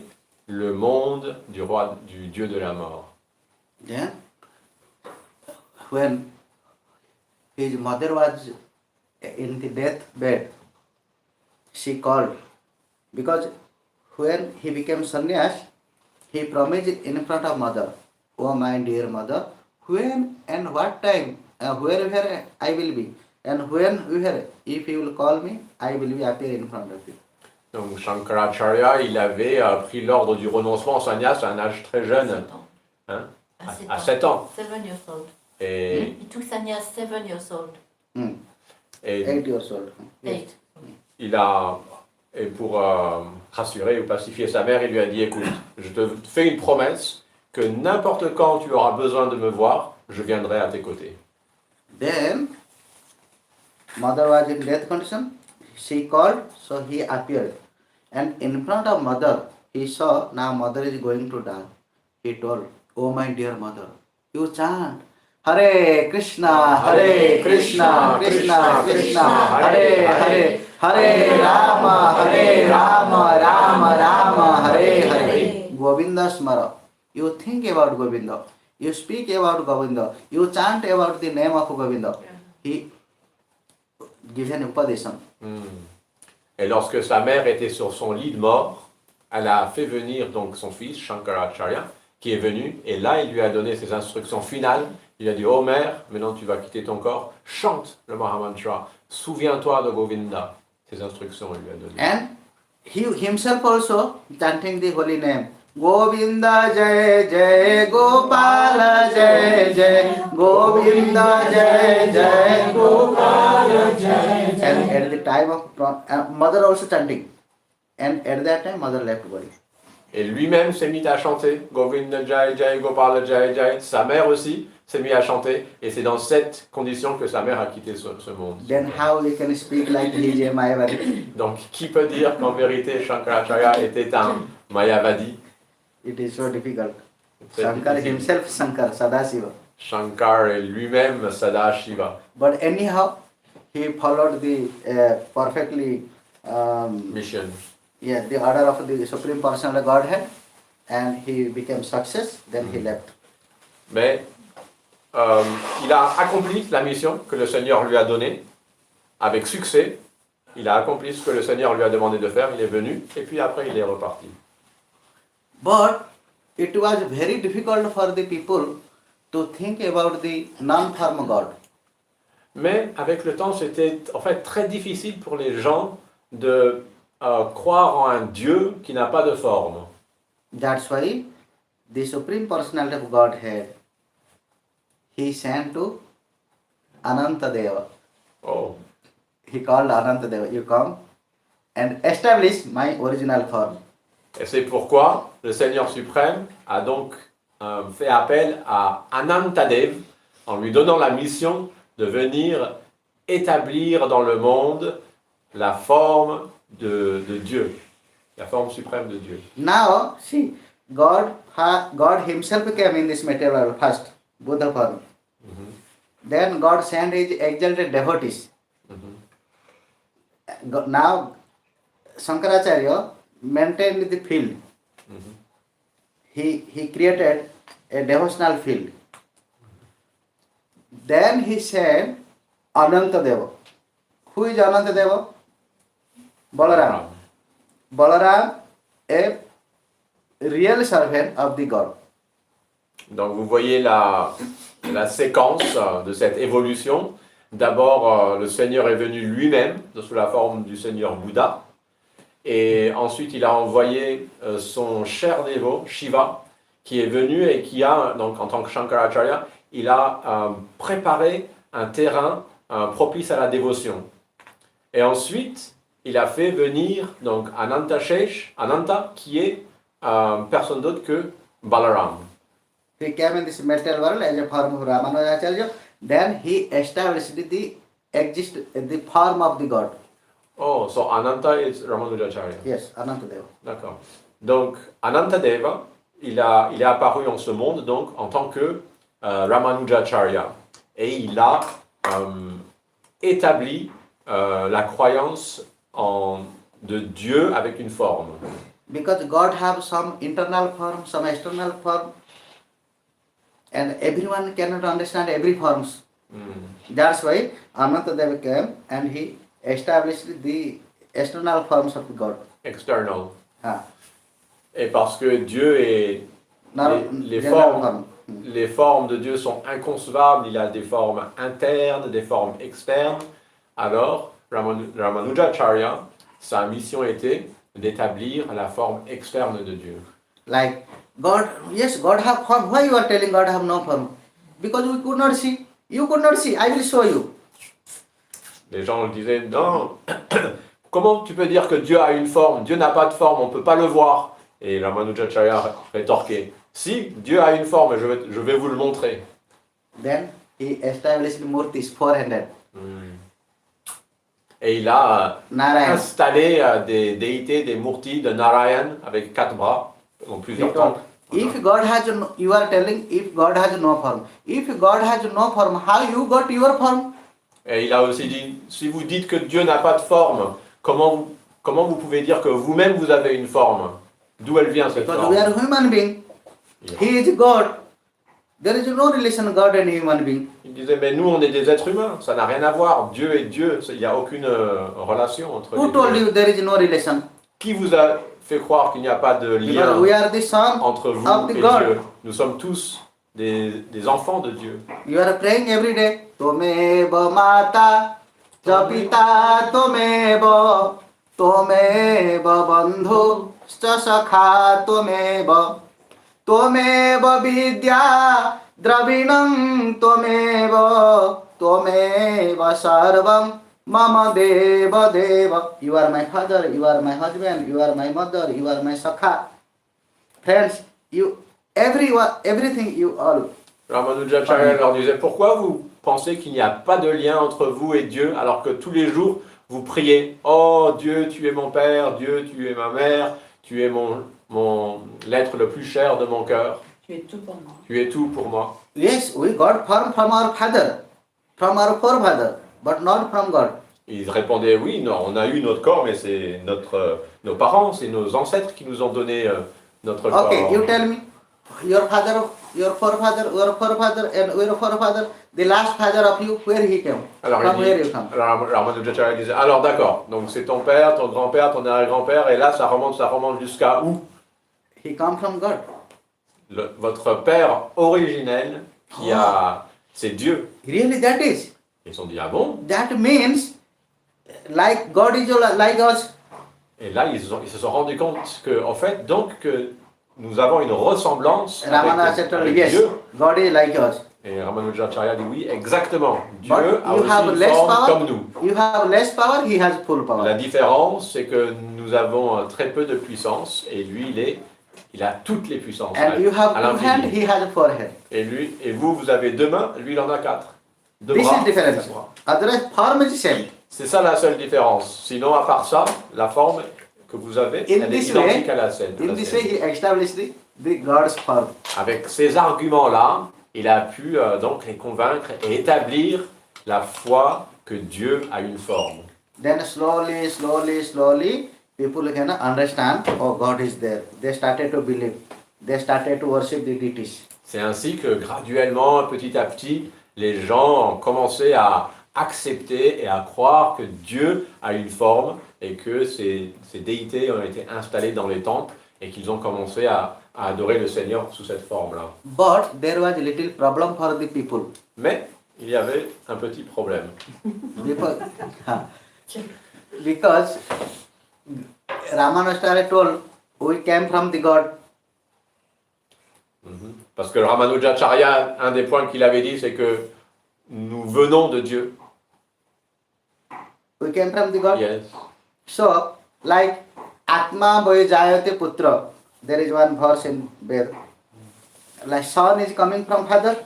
S3: le monde du roi, du Dieu de la mort.
S1: Yeah. When his mother was in the deathbed, she called, because when he became sannyas, he promised in front of mother, oh my dear mother, when and what time, wherever I will be, and where, if you will call me, I will be appear in front of you.
S3: Donc Shankaracharya, il avait pris l'ordre du renoncement au sannyas à un âge très jeune, à 7 ans.
S6: 7 years old.
S3: Et,
S6: He took sannyas 7 years old.
S3: et
S1: 8 years old. Yes.
S6: 8.
S3: Et pour rassurer ou pacifier sa mère, il lui a dit, écoute, je te fais une promesse que n'importe quand tu auras besoin de me voir, je viendrai à tes côtés.
S1: Then, mother was in death condition, she called, so he appeared. And in front of mother, he saw, now mother is going to die. He told, oh my dear mother, you chant, Hare Krishna, Hare Krishna, Krishna Krishna, Hare Hare, Hare Rama, Rama Rama, Hare Hare. Govinda Smara. You think about Govinda. You speak about Govinda. You chant about the name of Govinda. He given upadesam.
S3: Et lorsque sa mère était sur son lit de mort, elle a fait venir donc son fils, Shankaracharya, qui est venu, et là il lui a donné ses instructions finales. Il a dit, oh mère, maintenant tu vas quitter ton corps, chante le Mahamantra, souviens-toi de Govinda. Ces instructions il lui a données.
S1: And he himself also chanting the holy name. Govinda Jai Jai Gopala Jai Jai Govinda Jai Jai Gopala Jai Jai. And at the time of mother also chanting. And at that time mother left body.
S3: Et lui-même s'est mis à chanter Govinda Jai Jai Gopala Jai Jai. Sa mère aussi s'est mise à chanter. Et c'est dans cette condition que sa mère a quitté ce monde.
S1: Then how we can speak like he is a Mayavadi?
S3: Donc qui peut dire qu'en vérité Shankaracharya était un Mayavadi?
S1: It is so difficult. Shankar himself Shankar, Sadashiva.
S3: Shankar est lui-même Sadashiva.
S1: But anyhow, he followed the perfectly
S3: Mission.
S1: yeah, the order of the Supreme Personal Godhead, and he became success. Then he left.
S3: Mais il a accompli la mission que le Seigneur lui a donnée avec succès. Il a accompli ce que le Seigneur lui a demandé de faire. Il est venu et puis après il est reparti.
S1: But it was very difficult for the people to think about the non-form God.
S3: Mais avec le temps, c'était en fait très difficile pour les gens de croire en un Dieu qui n'a pas de forme.
S1: That's why the Supreme Personality of Godhead, he sent to Anantadeva.
S3: Oh.
S1: He called Anantadeva, you come and establish my original form.
S3: Et c'est pourquoi le Seigneur suprême a donc fait appel à Anantadev en lui donnant la mission de venir établir dans le monde la forme de Dieu, la forme suprême de Dieu.
S1: Now, see, God himself came in this material world first, Buddha form. Then God sent his exalted devotees. Now Shankaracharya maintained the field. He created a devotional field. Then he said Anantadeva. Who is Anantadeva? Balaram. Balaram, a real servant of the God.
S3: Donc vous voyez la séquence de cette évolution. D'abord, le Seigneur est venu lui-même sous la forme du Seigneur Bouddha. Et ensuite, il a envoyé son cher dévot, Shiva, qui est venu et qui a, donc en tant que Shankaracharya, il a préparé un terrain propice à la dévotion. Et ensuite, il a fait venir donc Ananta, qui est personne d'autre que Balaram.
S1: He came in this material world as a form of Ramanujacharya. Then he established the form of the God.
S3: Oh, so Ananta is Ramanujacharya.
S1: Yes, Anantadeva.
S3: D'accord. Donc, Anantadeva, il est apparu en ce monde donc en tant que Ramanujacharya. Et il a établi la croyance de Dieu avec une forme.
S1: Because God have some internal form, some external form, and everyone cannot understand every forms. That's why Anantadeva came and he established the external forms of God.
S3: External.
S1: Ah.
S3: Et parce que Dieu est... Les formes de Dieu sont inconcevables, il a des formes internes, des formes externes. Alors, Ramanujacharya, sa mission était d'établir la forme externe de Dieu.
S1: Like God, yes, God have form. Why you are telling God have no form? Because we could not see. You could not see. I will show you.
S3: Les gens disaient, non, comment tu peux dire que Dieu a une forme? Dieu n'a pas de forme, on ne peut pas le voir. Et Ramanujacharya rétorquait, si, Dieu a une forme, je vais vous le montrer.
S1: Then he established murtis, 400.
S3: Et il a
S1: Narayan.
S3: installé des déités, des murtis de Narayan avec 4 bras, dans plusieurs temples.
S1: If God has no, you are telling if God has no form. If God has no form, how you got your form?
S3: Et il a aussi dit, si vous dites que Dieu n'a pas de forme, comment vous pouvez dire que vous-même vous avez une forme? D'où elle vient cette
S1: Because
S3: forme?
S1: we are human being. He is God. There is no relation God and human being.
S3: Il disait, mais nous on est des êtres humains, ça n'a rien à voir. Dieu est Dieu, il n'y a aucune relation entre
S1: Who
S3: les
S1: told
S3: deux.
S1: you there is no relation?
S3: Qui vous a fait croire qu'il n'y a pas de lien
S1: Because we are the son
S3: entre vous
S1: of the
S3: et
S1: God.
S3: Dieu? Nous sommes tous des enfants de Dieu.
S1: You are praying every day. Tomeva mata, japita tomeva, tomeva bandhu, sakha tomeva, tomeva vidya, dravinam tomeva, tomeva sarvam, mama deva deva. You are my father, you are my husband, you are my mother, you are my sakha. Friends, you, everything you all.
S3: Ramanujacharya leur disait, pourquoi vous pensez qu'il n'y a pas de lien entre vous et Dieu alors que tous les jours vous priez, oh Dieu, tu es mon père, Dieu, tu es ma mère, tu es l'être le plus cher de mon cœur.
S6: Tu es tout pour moi.
S3: Tu es tout pour moi.
S1: Yes, we got form from our father, from our forefather, but not from God.
S3: Ils répondaient, oui, non, on a eu notre corps, mais c'est nos parents, c'est nos ancêtres qui nous ont donné notre corps.
S1: Okay, you tell me, your father, your forefather, and your forefather, the last father of you, where he came?
S3: Alors,
S1: From where you come?
S3: alors Ramanujacharya disait, alors d'accord, donc c'est ton père, ton grand-père, ton arrière-grand-père, et là ça remonte jusqu'à où?
S1: He come from God.
S3: Votre père originel, c'est Dieu.
S1: Really, that is.
S3: Ils se sont dit, ah bon?
S1: That means, like God is like us.
S3: Et là, ils se sont rendus compte que, en fait, donc, que nous avons une ressemblance
S1: Ramanujacharya,
S3: avec
S1: yes,
S3: Dieu.
S1: God is like us.
S3: Et Ramanujacharya dit oui, exactement. Dieu
S1: But
S3: a
S1: you
S3: aussi
S1: have
S3: une
S1: less
S3: forme
S1: power.
S3: comme nous.
S1: You have less power, he has full
S3: La
S1: power.
S3: différence, c'est que nous avons très peu de puissance et lui, il a toutes les puissances
S1: And you have
S3: à
S1: 2 hands,
S3: l'infini.
S1: he has 4 hands.
S3: Et vous avez 2 mains, lui, il en a 4. 2
S1: This
S3: bras,
S1: is difference.
S3: 4 bras.
S1: Otherwise, form is same.
S3: C'est ça la seule différence. Sinon, à part ça, la forme que vous avez,
S1: In
S3: elle est
S1: this
S3: identique
S1: way,
S3: à la sienne.
S1: in this way, he established the the God's form.
S3: Avec ces arguments-là, il a pu donc les convaincre et établir la foi que Dieu a une forme.
S1: Then slowly, people can understand, oh, God is there. They started to believe. They started to worship the deities.
S3: C'est ainsi que graduellement, petit à petit, les gens ont commencé à accepter et à croire que Dieu a une forme et que ces déités ont été installées dans les temples et qu'ils ont commencé à adorer le Seigneur sous cette forme-là.
S1: But there was a little problem for the people.
S3: Mais il y avait un petit problème.
S1: Because Ramanujacharya told, we came from the God.
S3: Parce que le Ramanujacharya, un des points qu'il avait dit, c'est que nous venons de Dieu.
S1: We came from the God.
S3: Yes.
S1: So, like Atma Boy Jayate Putra, there is one verse in Ved. Like son is coming from father.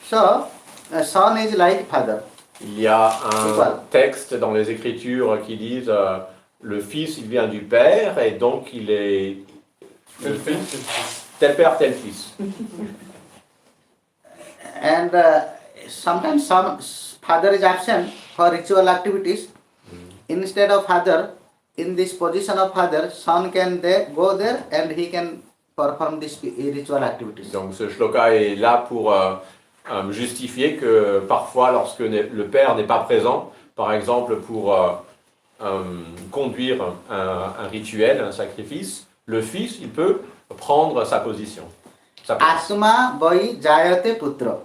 S1: So, son is like father.
S3: Il y a un
S1: Equal.
S3: texte dans les Écritures qui disent le Fils, il vient du Père, et donc il est le Fils, tel Père, tel Fils.
S1: And sometimes some father is absent for ritual activities. Instead of father, in this position of father, son can go there and he can perform these ritual activities.
S3: Donc ce shloka est là pour justifier que parfois, lorsque le Père n'est pas présent, par exemple pour conduire un rituel, un sacrifice, le Fils, il peut prendre sa position. Sa place.
S1: Atma Boy Jayate Putra.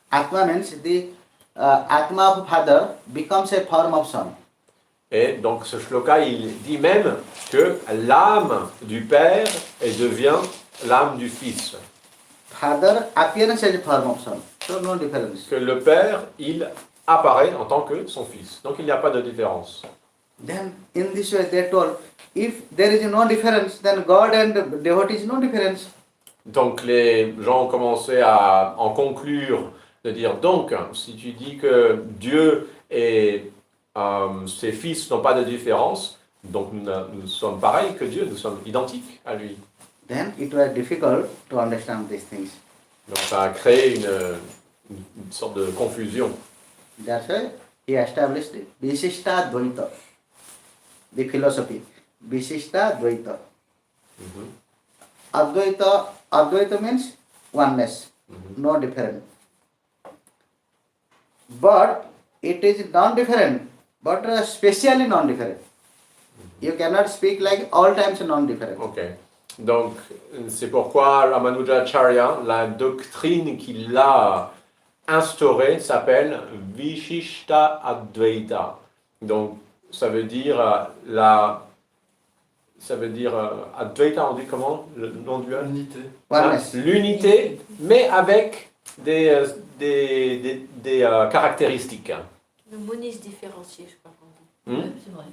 S1: Atma means the Atma of father becomes a form of son.
S3: Et donc ce shloka, il dit même que l'âme du Père devient l'âme du Fils.
S1: Father appearance as a form of son. So no difference.
S3: Que le Père, il apparaît en tant que son Fils. Donc il n'y a pas de différence.
S1: Then in this way they told, if there is no difference, then God and devotee is no difference.
S3: Donc les gens ont commencé à en conclure, de dire donc, si tu dis que Dieu et ses fils n'ont pas de différence, donc nous sommes pareils que Dieu, nous sommes identiques à lui.
S1: Then it was difficult to understand these things.
S3: Donc ça a créé une sorte de confusion.
S1: That's why he established Visishta Dvaita, the philosophy. Visishta Dvaita. Advaita means oneness, no different. But it is non-different, but specially non-different. You cannot speak like all times non-different.
S3: Ok. Donc c'est pourquoi Ramanujacharya, la doctrine qu'il a instaurée s'appelle Vishishta Advaita. Donc ça veut dire Advaita, on dit comment le nom dual?
S4: Unité.
S1: Oneness.
S3: L'unité, mais avec des caractéristiques.
S2: Le monisme différencié, je crois qu'on dit.
S6: C'est vrai.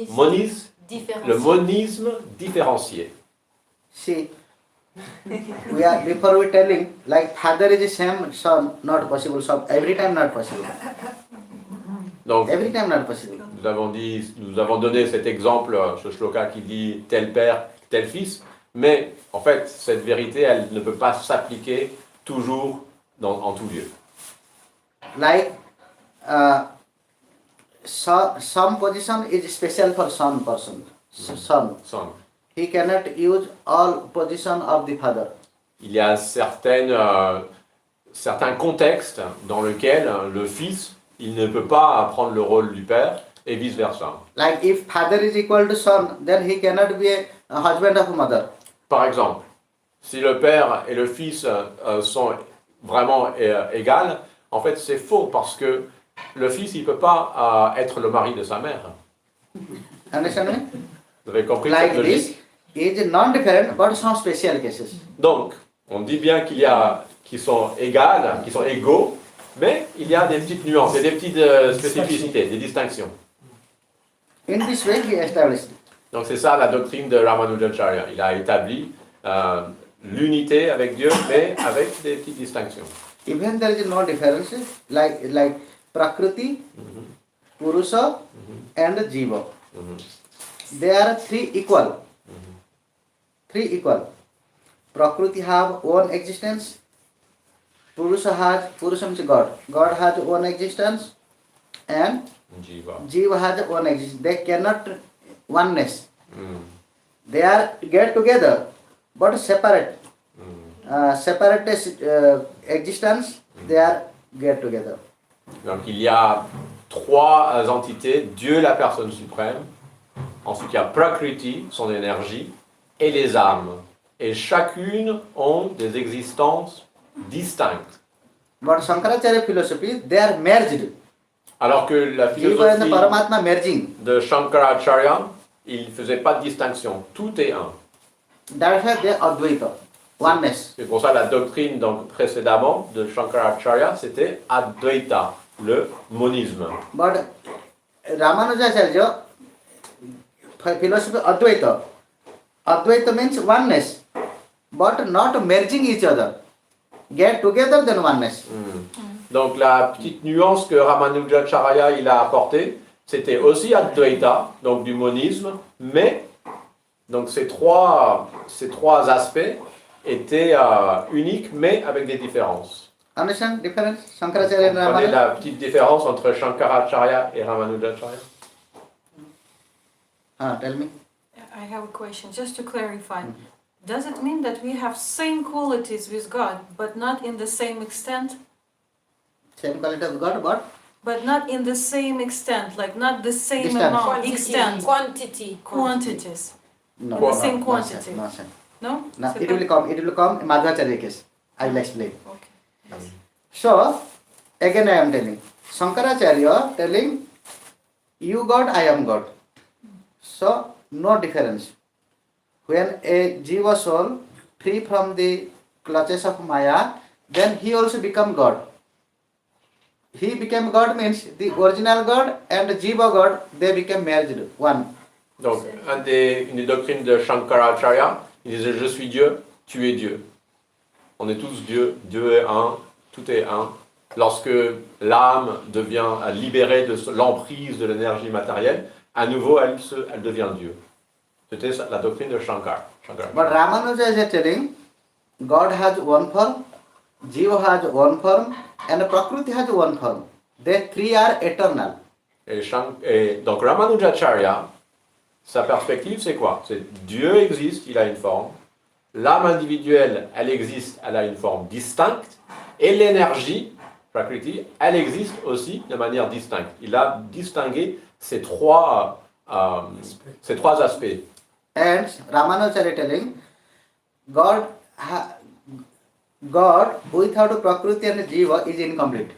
S3: Monisme,
S2: Différencié.
S3: le monisme différencié.
S1: See, before we telling, like father is the same, son, not possible, son, every time not possible.
S3: Donc,
S1: Every time not possible.
S3: nous avons donné cet exemple, ce shloka qui dit tel père, tel fils, mais en fait, cette vérité, elle ne peut pas s'appliquer toujours en tout lieu.
S1: Like, some position is special for some person, son.
S3: Son.
S1: He cannot use all position of the father.
S3: Il y a certains contextes dans lesquels le fils, il ne peut pas prendre le rôle du père et vice-versa.
S1: Like if father is equal to son, then he cannot be a husband of a mother.
S3: Par exemple, si le père et le fils sont vraiment égales, en fait c'est faux parce que le fils il ne peut pas être le mari de sa mère.
S1: Understand me?
S3: Vous avez compris
S1: Like
S3: cette
S1: this,
S3: logique?
S1: is non-different, but some special cases.
S3: Donc, on dit bien qu'il y a qui sont égales, qui sont égaux, mais il y a des petites nuances, et des petites spécificités, des distinctions.
S1: In this way, he established.
S3: Donc c'est ça la doctrine de Ramanujacharya. Il a établi l'unité avec Dieu, mais avec des petites distinctions.
S1: Even there is no difference, like Prakriti, Purusha, and Jiva. They are three equal. Three equal. Prakriti have own existence. Purusha means God. God has own existence, and
S3: Jiva.
S1: Jiva has own existence. They cannot oneness.
S3: Hmm.
S1: They are get together, but separate. Separate existence. They are get together.
S3: Donc il y a trois entités, Dieu la personne suprême, ensuite il y a Prakriti, son énergie, et les âmes. Et chacune ont des existences distinctes.
S1: But Shankaracharya philosophy, they are merged.
S3: Alors que la
S1: Jiva and
S3: philosophie
S1: Paramatma merging.
S3: de Shankaracharya, il ne faisait pas de distinction, tout est un.
S1: That's why they are Advaita, oneness.
S3: C'est pour ça la doctrine donc, précédemment de Shankaracharya, c'était Advaita, le monisme.
S1: But Ramanujacharya philosophy Advaita. Advaita means oneness, but not merging each other. Get together then oneness.
S3: Donc la petite nuance que Ramanujacharya il a apportée, c'était aussi Advaita, donc du monisme, mais donc ces trois aspects étaient uniques mais avec des différences.
S1: Understand difference? Shankaracharya and
S3: Vous comprenez
S1: Ramana?
S3: la petite différence entre Shankaracharya et Ramanujacharya?
S1: Tell me.
S7: I have a question, just to clarify. Does it mean that we have same qualities with God, but not in the same extent?
S1: Same quality of God, but
S7: Not in the same extent, like not the same
S1: Distance.
S7: amount,
S2: Quantity.
S7: extent,
S2: Quantity.
S7: quantities.
S1: no.
S7: The same quantity.
S1: No, same.
S7: No?
S1: No,
S7: So
S1: it will come in Madhvacharya case. I will explain.
S7: Okay.
S1: So, again I am telling. Shankaracharya telling, you God, I am God. So, no difference. When a jiva soul free from the clutches of Maya, then he also become God. He became God means the original God and the jiva God, they became merged, one.
S3: Donc une des doctrines de Shankaracharya, il disait je suis Dieu, tu es Dieu. On est tous Dieu, Dieu est un, tout est un. Lorsque l'âme devient libérée de l'emprise de l'énergie matérielle, à nouveau elle devient Dieu. C'était la doctrine de Shankar.
S1: But Ramanuja is telling, God has one form, jiva has one form, and Prakriti has one form. They three are eternal.
S3: Et donc Ramanujacharya, sa perspective c'est quoi? C'est Dieu existe, il a une forme. L'âme individuelle, elle existe, elle a une forme distincte. Et l'énergie, Prakriti, elle existe aussi de manière distincte. Il a distingué ces trois aspects.
S1: And Ramanujacharya telling, God without Prakriti and jiva is incomplete.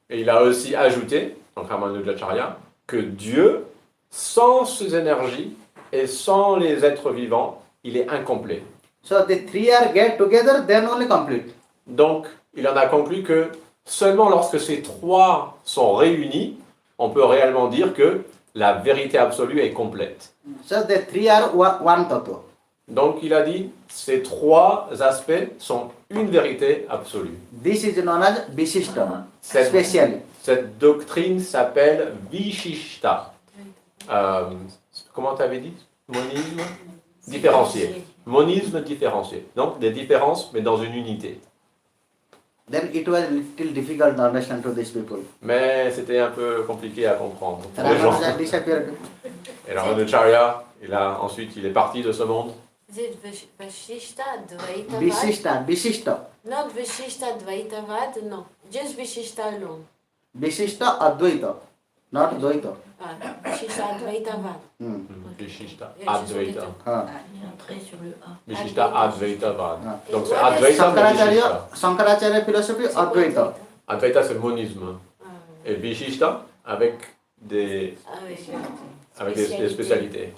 S3: Et il a aussi ajouté, donc Ramanujacharya, que Dieu, sans ses énergies et sans les êtres vivants, il est incomplet.
S1: So the three are get together, then only complete.
S3: Donc, il en a conclu que seulement lorsque ces trois sont réunis, on peut réellement dire que la vérité absolue est complète.
S1: So the three are one tattva.
S3: Donc, il a dit, ces trois aspects sont une vérité absolue.
S1: This is known as Visishta,
S3: Cette-
S1: specially.
S3: Cette doctrine s'appelle Vishishta. Comment tu avais dit? Monisme différencié. Monisme différencié. Donc, des différences, mais dans une unité.
S1: Then it was little difficult to understand to these people.
S3: Mais c'était un peu compliqué à comprendre pour les gens.
S1: Ramanuja disappeared.
S3: Et Ramanujacharya, ensuite, il est parti de ce monde.
S2: Is it Vishishta Dvaitavad?
S1: Visishta.
S2: Not Vishishta Dvaitavad, no. Just Vishishta alone.
S1: Visishta Advaita, not Dvaita.
S2: Vishishta Dvaitavad.
S3: Vishishta
S2: Et juste
S3: Advaita.
S1: Ah.
S6: Il est entré sur le A.
S3: Vishishta Advaita Vad.
S1: Ah.
S3: Donc c'est
S2: Et what is
S3: Advaita mais Vishishta.
S1: Shankaracharya philosophy
S2: C'est quoi,
S1: Advaita.
S3: Advaita c'est le monisme.
S2: Ah,
S3: Et Vishishta avec des spécialités,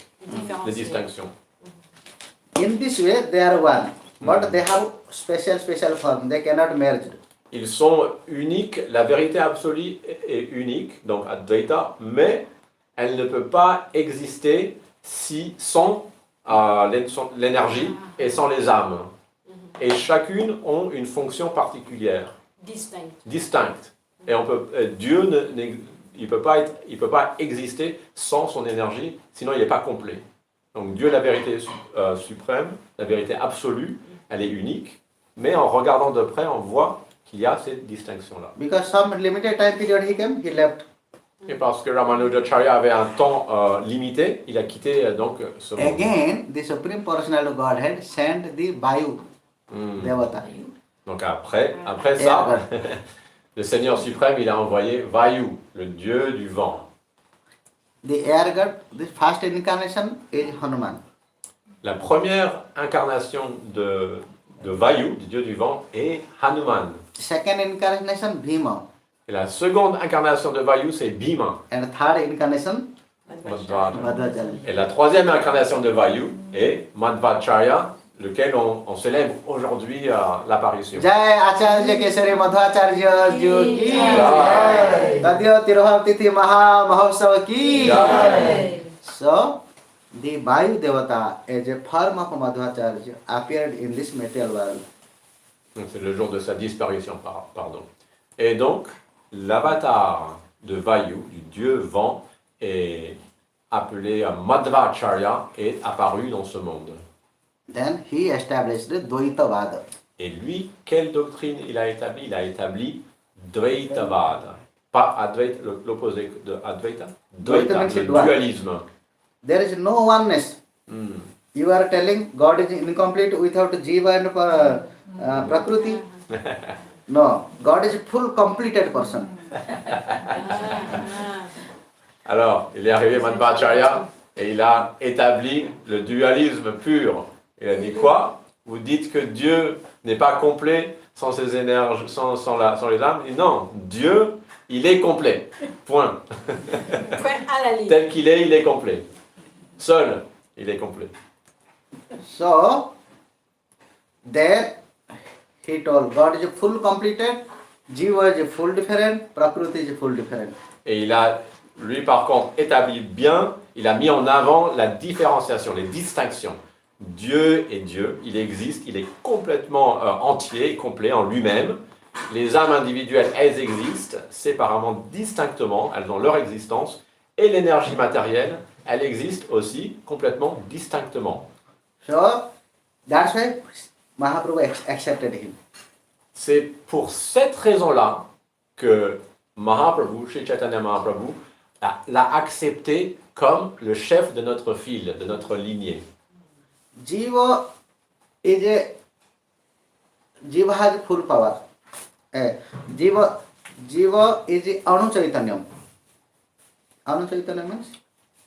S3: des distinctions.
S1: In this way they are one, but they have special form. They cannot merge.
S3: Ils sont uniques, la vérité absolue est unique, donc Advaita, mais elle ne peut pas exister sans l'énergie et sans les âmes. Et chacune ont une fonction particulière,
S2: distinct.
S3: distincte. Et Dieu il peut pas exister sans son énergie, sinon il n'est pas complet. Donc Dieu, la vérité suprême, la vérité absolue, elle est unique, mais en regardant de près, on voit qu'il y a cette distinction-là.
S1: Because some limited time period he came, he left.
S3: Et parce que Ramanujacharya avait un temps limité, il a quitté donc ce monde.
S1: Again, the Supreme Personality of Godhead sent the Vayu Devata.
S3: Donc après ça, le Seigneur suprême, il a envoyé Vayu, le dieu du vent.
S1: The air god, the first incarnation is Hanuman.
S3: La première incarnation de Vayu, du dieu du vent, est Hanuman.
S1: Second incarnation, Bhima.
S3: Et la seconde incarnation de Vayu, c'est Bhima.
S1: And third incarnation,
S3: Madhvacharya.
S1: Madhvacharya.
S3: Et la troisième incarnation de Vayu est Madhvacharya, lequel on célèbre aujourd'hui l'apparition.
S1: Jai Acharya Kesari Madhvacharya Jiyo ki
S3: Jai.
S1: Tadyo Tirobhav Tithi Maha Mahotsav ki
S3: Jai.
S1: So, the Vayu Devata as a form of Madhvacharya appeared in this material world.
S3: Donc, c'est le jour de sa disparition, pardon. Et donc, l'avatar de Vayu, du dieu vent, est appelé Madhvacharya, est apparu dans ce monde.
S1: Then he established the Dvaitavada.
S3: Et lui, quelle doctrine il a établi? Il a établi Dvaitavada. Pas Advaita, l'opposé de Advaita. Dvaita, le dualisme.
S1: There is no oneness. You are telling God is incomplete without Jiva and Prakriti? No, God is a full completed person.
S3: Alors, il est arrivé Madhvacharya et il a établi le dualisme pur. Il a dit quoi? Vous dites que Dieu n'est pas complet sans ses énergies, sans les âmes? Il dit non, Dieu, il est complet. Point.
S2: Point à la ligne.
S3: Tel qu'il est, il est complet. Seul, il est complet.
S1: So, there he told God is full completed, Jiva is full different, Prakriti is full different.
S3: Et il a, lui par contre, établi bien, il a mis en avant la différenciation, les distinctions. Dieu est Dieu, il existe, il est complètement entier et complet en lui-même. Les âmes individuelles, elles existent séparément, distinctement, elles ont leur existence. Et l'énergie matérielle, elle existe aussi complètement distinctement.
S1: So, that's why Mahaprabhu accepted him.
S3: C'est pour cette raison-là que Mahaprabhu, Sri Chaitanya Mahaprabhu, l'a accepté comme le chef de notre file, de notre lignée.
S1: Jiva has full power. Jiva is Anu Chaitanyam. Anu Chaitanyam means?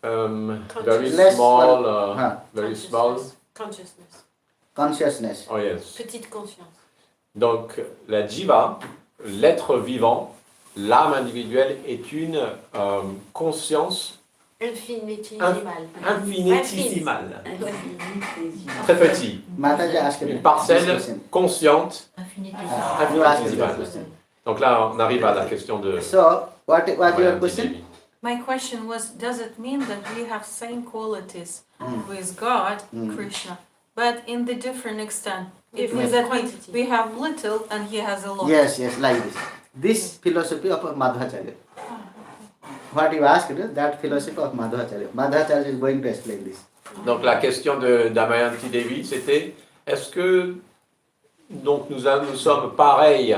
S3: Very
S1: Less
S3: small,
S1: well,
S3: very small.
S2: Consciousness.
S1: Consciousness.
S3: Oh yes.
S2: Petite conscience.
S3: Donc la jiva, l'être vivant, l'âme individuelle est une conscience
S2: Infinitésimale.
S3: infinitésimale, très petit,
S1: Mataji asked
S3: une
S1: me
S3: parcelle
S1: this question.
S3: consciente,
S1: You asked this
S3: infinitésimale.
S1: question.
S3: Donc là, on arrive à la question de
S1: So, what was your
S3: Mayanti
S1: question?
S3: Devi.
S7: My question was, does it mean that we have same qualities with God, Krishna, but in the different extent? It means that
S2: Quantity.
S7: we have little and he has a lot.
S1: Yes, like this. This philosophy of Madhvacharya. What you asked, that philosophy of Madhvacharya. Madhvacharya is going to explain this.
S3: Donc la question de Damayanti Devi, c'était est-ce que donc nous sommes pareils,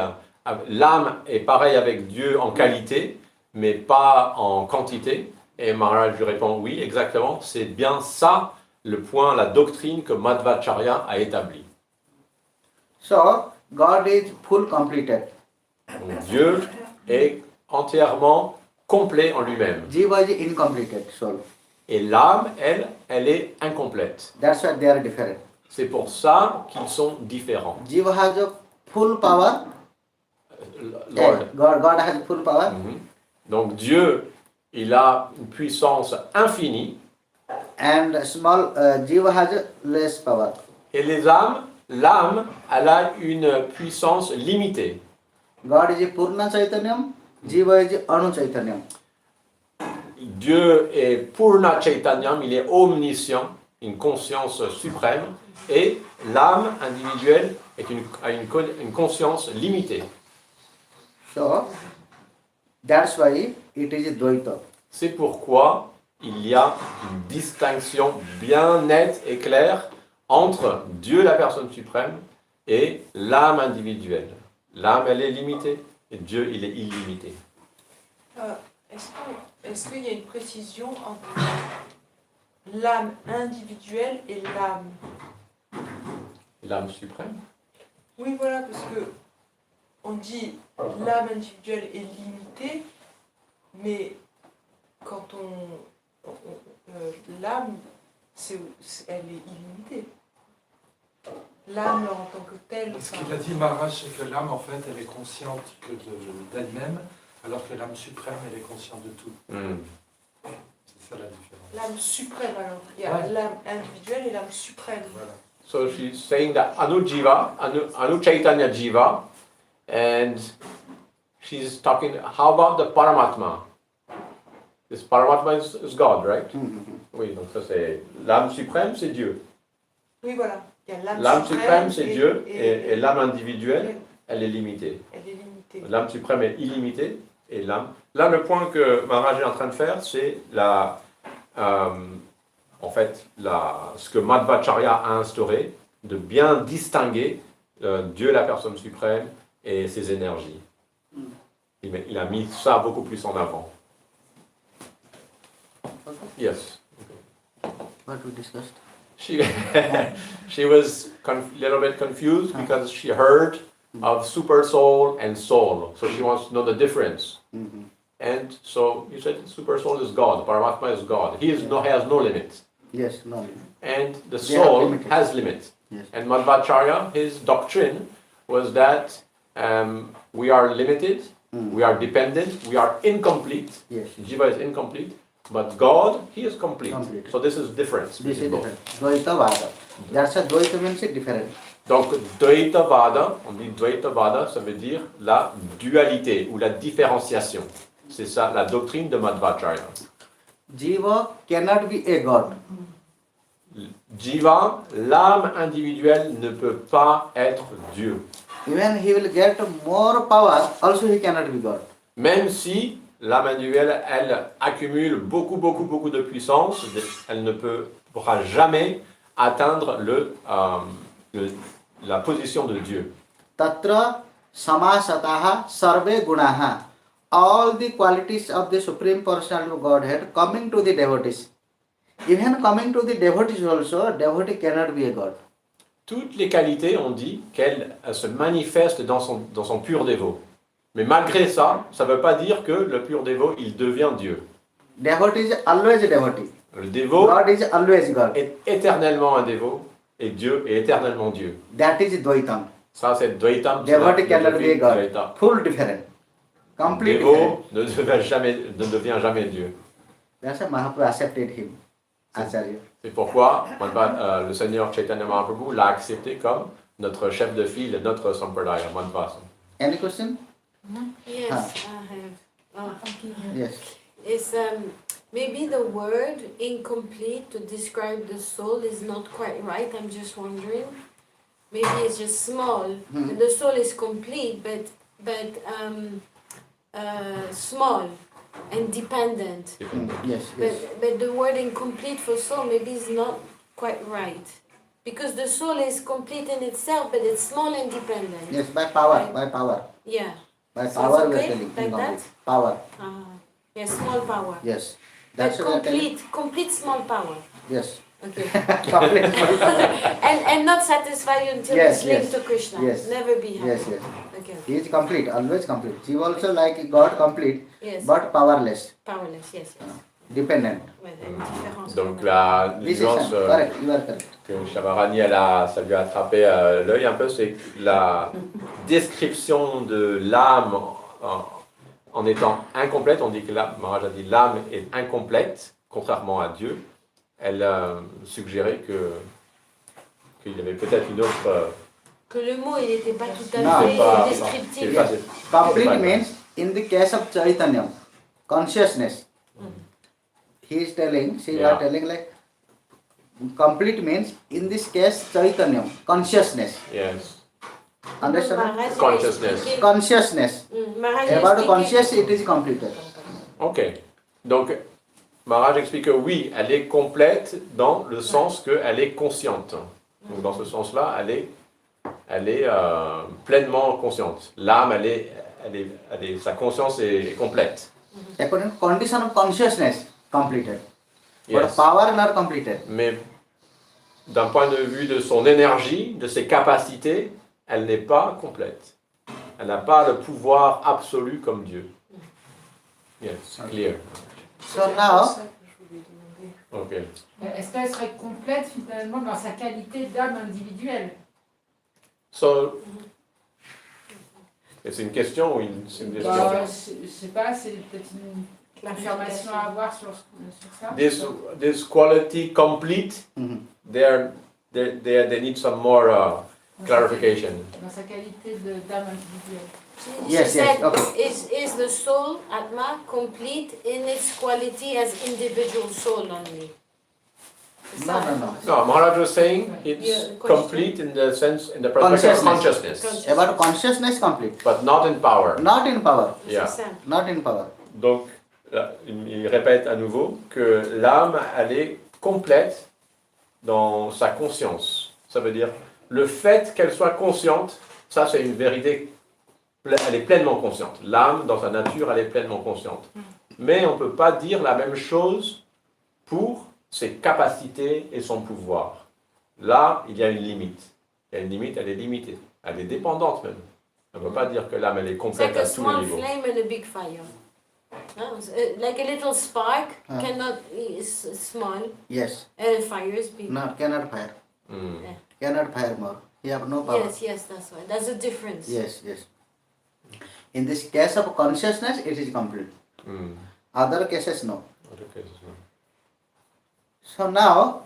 S3: l'âme est pareille avec Dieu en qualité, mais pas en quantité? Et Maharaj lui répond oui, exactement, c'est bien ça le point, la doctrine que Madhvacharya a établie.
S1: So, God is full completed.
S3: Donc, Dieu est entièrement complet en lui-même.
S1: Jiva is incompleted soul.
S3: Et l'âme, elle est incomplète.
S1: That's why they are different.
S3: C'est pour ça qu'ils sont différents.
S1: Jiva has a full power.
S3: Lord.
S1: God has full power.
S3: Donc Dieu, il a une puissance infinie.
S1: And small Jiva has less power.
S3: Et les âmes, l'âme, elle a une puissance limitée.
S1: God is Purna Chaitanyam, Jiva is Anu Chaitanyam.
S3: Dieu est Purna Chaitanyam, il est omniscient, une conscience suprême, et l'âme individuelle a une conscience limitée.
S1: So, that's why it is Dvaita.
S3: C'est pourquoi il y a une distinction bien nette et claire entre Dieu, la personne suprême, et l'âme individuelle. L'âme, elle est limitée et Dieu, il est illimité.
S5: Est-ce qu'il y a une précision entre l'âme individuelle et l'âme?
S3: L'âme suprême?
S5: Oui, voilà, parce que on dit l'âme individuelle est limitée, mais quand l'âme, elle est illimitée. L'âme en tant que telle.
S4: Ce qu'il a dit Maharaj, c'est que l'âme, en fait, elle est consciente que d'elle-même, alors que l'âme suprême, elle est consciente de tout. C'est ça la différence.
S5: L'âme suprême, alors. Il y a l'âme individuelle et l'âme suprême.
S4: Voilà.
S3: So she's saying that Anu Jiva, Anu Chaitanya Jiva, and she's talking, how about the Paramatma? This Paramatma is God, right? Oui, donc ça c'est l'âme suprême, c'est Dieu.
S5: Oui, voilà. Il y a
S3: L'âme suprême, c'est Dieu, et l'âme individuelle, elle est limitée.
S5: Elle est limitée.
S3: L'âme suprême est illimitée, et l'âme... Là, le point que Maharaj est en train de faire, c'est en fait, ce que Madhvacharya a instauré, de bien distinguer Dieu, la personne suprême, et ses énergies. Il a mis ça beaucoup plus en avant. Yes.
S1: What we discussed?
S3: She was a little bit confused because she heard of super soul and soul, so she wants to know the difference. And so you said super soul is God, Paramatma is God. He has no limit.
S1: Yes, no.
S3: And the
S1: They are
S3: soul
S1: limited.
S3: has limits.
S1: Yes.
S3: And Madhvacharya, his doctrine was that we are limited, we are dependent, we are incomplete.
S1: Yes.
S3: Jiva is incomplete, but God, he is complete.
S1: Complete.
S3: So this is difference.
S1: This is
S3: between both.
S1: different. Dvaita Vada. That's a Dvaita means it different.
S3: Donc, Dvaita Vada, on dit Dvaita Vada, ça veut dire la dualité ou la différenciation. C'est ça la doctrine de Madhvacharya.
S1: Jiva cannot be a God.
S3: Jiva, l'âme individuelle, ne peut pas être Dieu.
S1: Even he will get more power, also he cannot be God.
S3: Même si l'âme individuelle, elle accumule beaucoup de puissance, elle ne pourra jamais atteindre la position de Dieu.
S1: Tatra samasataha sarve gunaha. All the qualities of the Supreme Personality of Godhead coming to the devotees. Even coming to the devotees also, devotee cannot be a God.
S3: Toutes les qualités, on dit qu'elles se manifestent dans son pur dévot. Mais malgré ça, ça ne veut pas dire que le pur dévot, il devient Dieu.
S1: Devotee is always a devotee.
S3: Le dévot
S1: God is always God.
S3: est éternellement un dévot et Dieu est éternellement Dieu.
S1: That is Dvaitam.
S3: Ça, c'est Dvaitam.
S1: Devotee cannot be a God.
S3: Dvaita.
S1: Full different.
S3: Le
S1: Complete different.
S3: dévot ne devient jamais Dieu.
S1: That's why Mahaprabhu accepted him. Acharya.
S3: C'est pourquoi le Seigneur Chaitanya Mahaprabhu l'a accepté comme notre chef de file, notre Sampradaya, Madhva.
S1: Any question?
S2: Yes, I have.
S1: Yes.
S2: It's maybe the word incomplete to describe the soul is not quite right. I'm just wondering. Maybe it's just small. And the soul is complete, but small and dependent.
S1: Yes, yes.
S2: But the word incomplete for soul maybe is not quite right. Because the soul is complete in itself, but it's small and dependent.
S1: Yes, by power,
S2: Right.
S1: by power.
S2: Yeah.
S1: By
S2: So
S1: power
S2: it's
S1: we are
S2: okay
S1: telling.
S2: like
S1: incomplete.
S2: that?
S1: Power.
S2: Yeah, small power.
S1: Yes.
S2: But
S1: That's what we are telling.
S2: complete small power.
S1: Yes.
S2: Okay.
S1: Complete.
S2: and not satisfied until
S1: Yes,
S2: it's linked
S1: yes.
S2: to Krishna.
S1: Yes.
S2: Never be happy.
S1: Yes, yes.
S2: Okay.
S1: He is complete, always complete. He also like God complete,
S2: Yes.
S1: but powerless,
S2: Powerless. Yes. Yes.
S1: dependent.
S2: Ouais, une différence.
S3: Donc la
S1: This is
S3: nuance
S1: correct, you are correct.
S3: que Shamarani, ça lui a attrapé l'œil un peu, c'est la description de l'âme en étant incomplète. On dit que Maharaj a dit l'âme est incomplète, contrairement à Dieu. Elle suggérait qu'il y avait peut-être une autre...
S2: Que le mot il n'était pas tout à
S1: Non,
S2: fait
S3: pas-
S2: descriptif.
S3: pas-
S1: Complete
S3: pas-
S1: means, in the case of Chaitanya, consciousness. He is telling, she
S3: Yeah.
S1: are telling like, complete means, in this case, Chaitanya, consciousness.
S3: Yes.
S1: Understand?
S2: Maharaj, il
S3: Consciousness.
S2: expliquait-
S1: Consciousness.
S2: Maharaj, il
S1: About
S2: expliquait-
S1: conscious, it is completed.
S3: Ok. Donc, Maharaj explique que oui, elle est complète dans le sens qu'elle est consciente. Donc, dans ce sens-là, elle est pleinement consciente. L'âme, sa conscience est complète.
S1: According to condition of consciousness, completed. But
S3: Yes.
S1: power not completed.
S3: Mais d'un point de vue de son énergie, de ses capacités, elle n'est pas complète. Elle n'a pas le pouvoir absolu comme Dieu. Yes, clear.
S1: So
S5: C'est
S1: now,
S5: ça que je voulais demander.
S3: Ok.
S8: Est-ce qu'elle serait complète finalement dans sa qualité d'âme individuelle?
S3: So, c'est une question ou c'est une question?
S8: Je sais pas, c'est peut-être une information à avoir sur ça.
S3: This quality complete,
S1: Mhm.
S3: they need some more clarification.
S8: Dans sa qualité d'âme individuelle.
S2: She
S1: Yes, yes,
S2: said,
S1: okay.
S2: is the soul, Atma, complete in its quality as individual soul only? Is
S1: no,
S2: that-
S1: no, no.
S3: No, Maharaj was saying it's
S2: Yeah, question.
S3: complete in the sense, in the perspective of consciousness,
S1: About consciousness complete.
S3: but not in power.
S1: Not in power.
S3: Yeah.
S2: C'est ça.
S1: Not in power.
S3: Donc, là, il répète à nouveau que l'âme, elle est complète dans sa conscience. Ça veut dire, le fait qu'elle soit consciente, ça c'est une vérité, elle est pleinement consciente. L'âme, dans sa nature, elle est pleinement consciente. Mais on ne peut pas dire la même chose pour ses capacités et son pouvoir. Là, il y a une limite. Il y a une limite, elle est limitée. Elle est dépendante même. On ne peut pas dire que l'âme, elle est
S2: It's
S3: complète
S2: like a
S3: à tous les
S2: small
S3: niveaux.
S2: flame and a big fire. Like a little spark cannot is small,
S1: Yes.
S2: and a fire is big.
S1: No, cannot fire.
S3: Hmm.
S1: Cannot fire more. You have no power.
S2: Yes, that's why. That's the difference.
S1: Yes, yes. In this case of consciousness, it is complete.
S3: Hmm.
S1: Other cases, no.
S3: Other cases, no.
S1: So now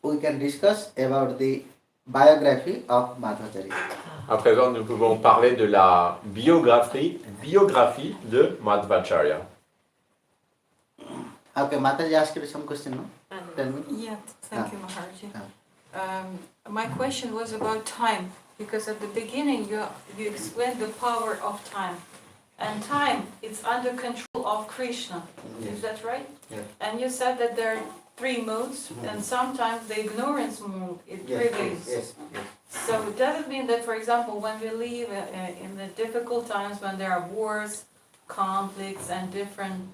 S1: we can discuss about the biography of Madhvacharya.
S3: À présent, nous pouvons parler de la biographie de Madhvacharya.
S1: Okay, Mataji asked you some question, no? Tell me.
S7: Yeah, thank you, Maharaji.
S1: Ah.
S7: My question was about time, because at the beginning you explained the power of time. And time, it's under control of Krishna. Is that right?
S1: Yes.
S7: And you said that there are 3 modes, and sometimes the ignorance mode, it prevails.
S1: Yes.
S7: So does it mean that, for example, when we live in the difficult times when there are wars, conflicts, and different,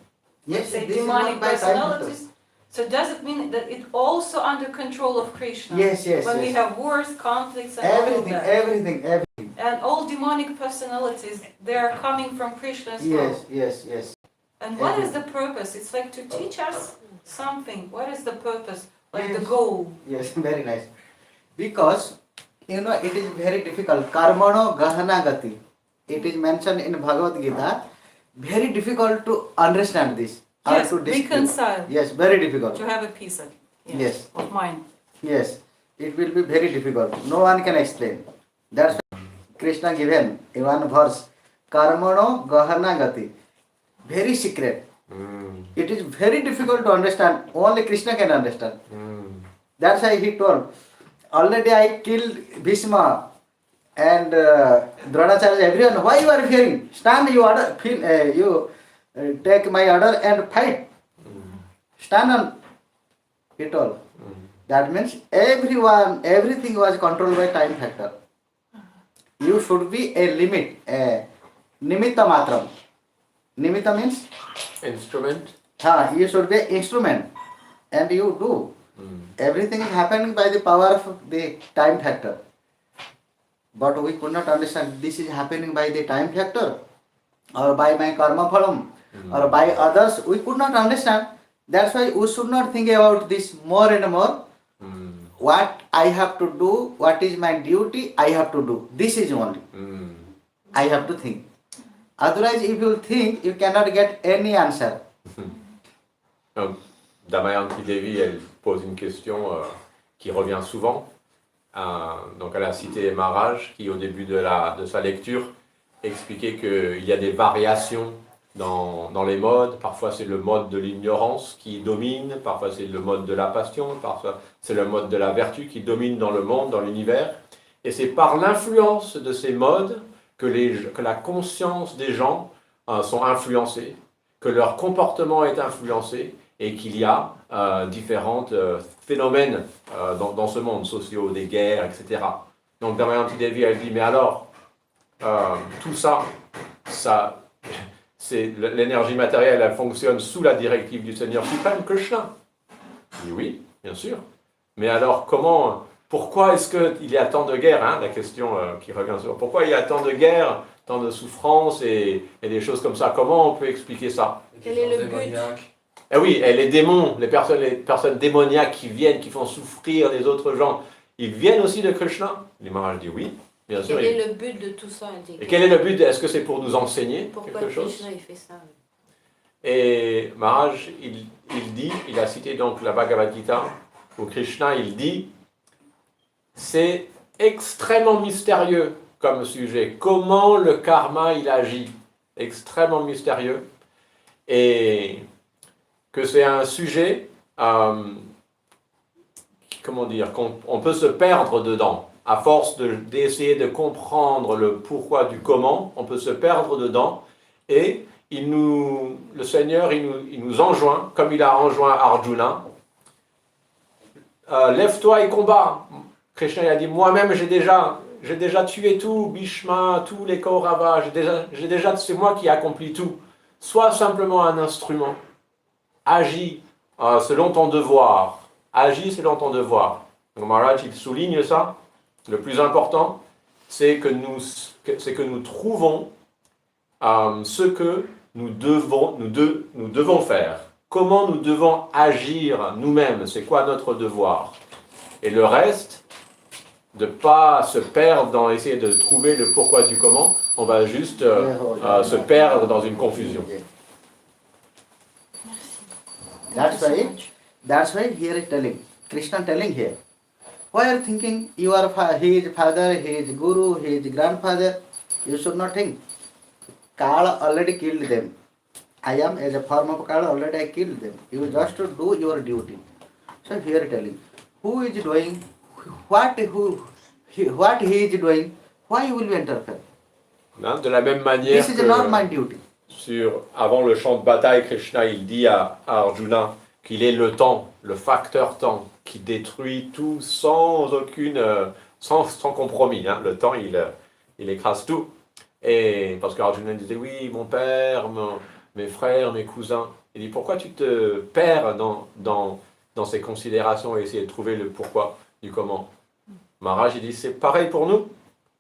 S7: let's say,
S1: this is
S7: demonic
S1: not by time
S7: personalities, so does it mean that it also under control of Krishna?
S1: Yes,
S7: When we
S1: yes.
S7: have wars, conflicts, and all of
S1: Everything,
S7: that.
S1: everything.
S7: And all demonic personalities, they are coming from Krishna as well.
S1: Yes.
S7: And what is the purpose? It's like to teach us something. What is the purpose? Like the
S1: Yes.
S7: goal?
S1: Yes, very nice. Because, it is very difficult. Karmano gahana gati. It is mentioned in Bhagavad Gita. Very difficult to understand this. or
S7: Yes,
S1: to discipline.
S7: reconcile.
S1: Yes, very difficult.
S7: To have a peace of,
S1: Yes.
S7: of mind.
S1: Yes, it will be very difficult. No one can explain. That's why Krishna given in one verse, Karmano Gahana Gati. Very secret.
S3: Hmm.
S1: It is very difficult to understand. Only Krishna can understand.
S3: Hmm.
S1: That's why he told, already I killed Bhishma and Dronacharya, everyone. Why you are fearing? Stand, you order, take my order and fight. Stand on. He told. That means everything was controlled by time factor. You should be a limit, a nimitta matram. Nimitta means,
S3: Instrument.
S1: you should be an instrument. And you do. Everything is happening by the power of the time factor. But we could not understand this is happening by the time factor or by my karma phalam or by others. We could not understand. That's why we should not think about this more and more. What I have to do, what is my duty, I have to do. This is only. I have to think. Otherwise, if you think, you cannot get any answer.
S3: Donc, Damayanti Devi, elle pose une question qui revient souvent. Donc, elle a cité Maharaj, qui au début de sa lecture expliquait qu'il y a des variations dans les modes. Parfois, c'est le mode de l'ignorance qui domine. Parfois, c'est le mode de la passion. Parfois, c'est le mode de la vertu qui domine dans le monde, dans l'univers. Et c'est par l'influence de ces modes que la conscience des gens sont influencés, que leur comportement est influencé et qu'il y a différents phénomènes dans ce monde, sociaux, des guerres, etc. Donc Damayanti Devi, elle dit, mais alors, tout ça, c'est l'énergie matérielle, elle fonctionne sous la directive du Seigneur suprême, Krishna. Je dis oui, bien sûr. Mais alors, pourquoi est-ce qu'il y a tant de guerres, hein, la question qui revient sur pourquoi il y a tant de guerres, tant de souffrances et des choses comme ça? Comment on peut expliquer ça?
S2: Quel est le but?
S3: Eh oui, et les démons, les personnes démoniaques qui viennent, qui font souffrir les autres gens, ils viennent aussi de Krishna? Les Maharaj disent oui, bien sûr.
S2: Quel est le but de tout ça?
S3: Et quel est le but? Est-ce que c'est pour nous enseigner
S2: Pourquoi
S3: quelque chose?
S2: Krishna il fait ça?
S3: Et Maharaj, il a cité donc la Bhagavad Gita, où Krishna, il dit, c'est extrêmement mystérieux comme sujet. Comment le karma, il agit? Extrêmement mystérieux. Et que c'est un sujet, comment dire, qu'on peut se perdre dedans. À force d'essayer de comprendre le pourquoi du comment, on peut se perdre dedans. Et le Seigneur, il nous enjoint, comme il a enjoint Arjuna, lève-toi et combat. Krishna il a dit, moi-même j'ai déjà tué tout, Bhishma, tous les Kauravas, c'est moi qui accomplis tout. Sois simplement un instrument. Agis selon ton devoir. Agis selon ton devoir. Donc Maharaj, il souligne ça. Le plus important, c'est que nous trouvons ce que nous devons faire. Comment nous devons agir nous-mêmes, c'est quoi notre devoir. Et le reste, de ne pas se perdre dans essayer de trouver le pourquoi du comment, on va juste se perdre dans une confusion.
S1: That's why here is telling, Krishna telling here. Why are you thinking you are his father, his guru, his grandfather? You should not think. Kala already killed them. I am as a form of Kala, already I killed them. You just to do your duty. So here telling, who is doing, what he is doing, why you will be interfere?
S3: De la même manière
S1: This is not my duty.
S3: Avant le champ de bataille, Krishna il dit à Arjuna qu'il est le temps, le facteur temps, qui détruit tout sans compromis. Hein. Le temps, il écrase tout. Et parce qu'Arjuna disait, oui, mon père, mes frères, mes cousins. Il dit, pourquoi tu te perds dans ces considérations et essayer de trouver le pourquoi du comment? Maharaj, il dit, c'est pareil pour nous.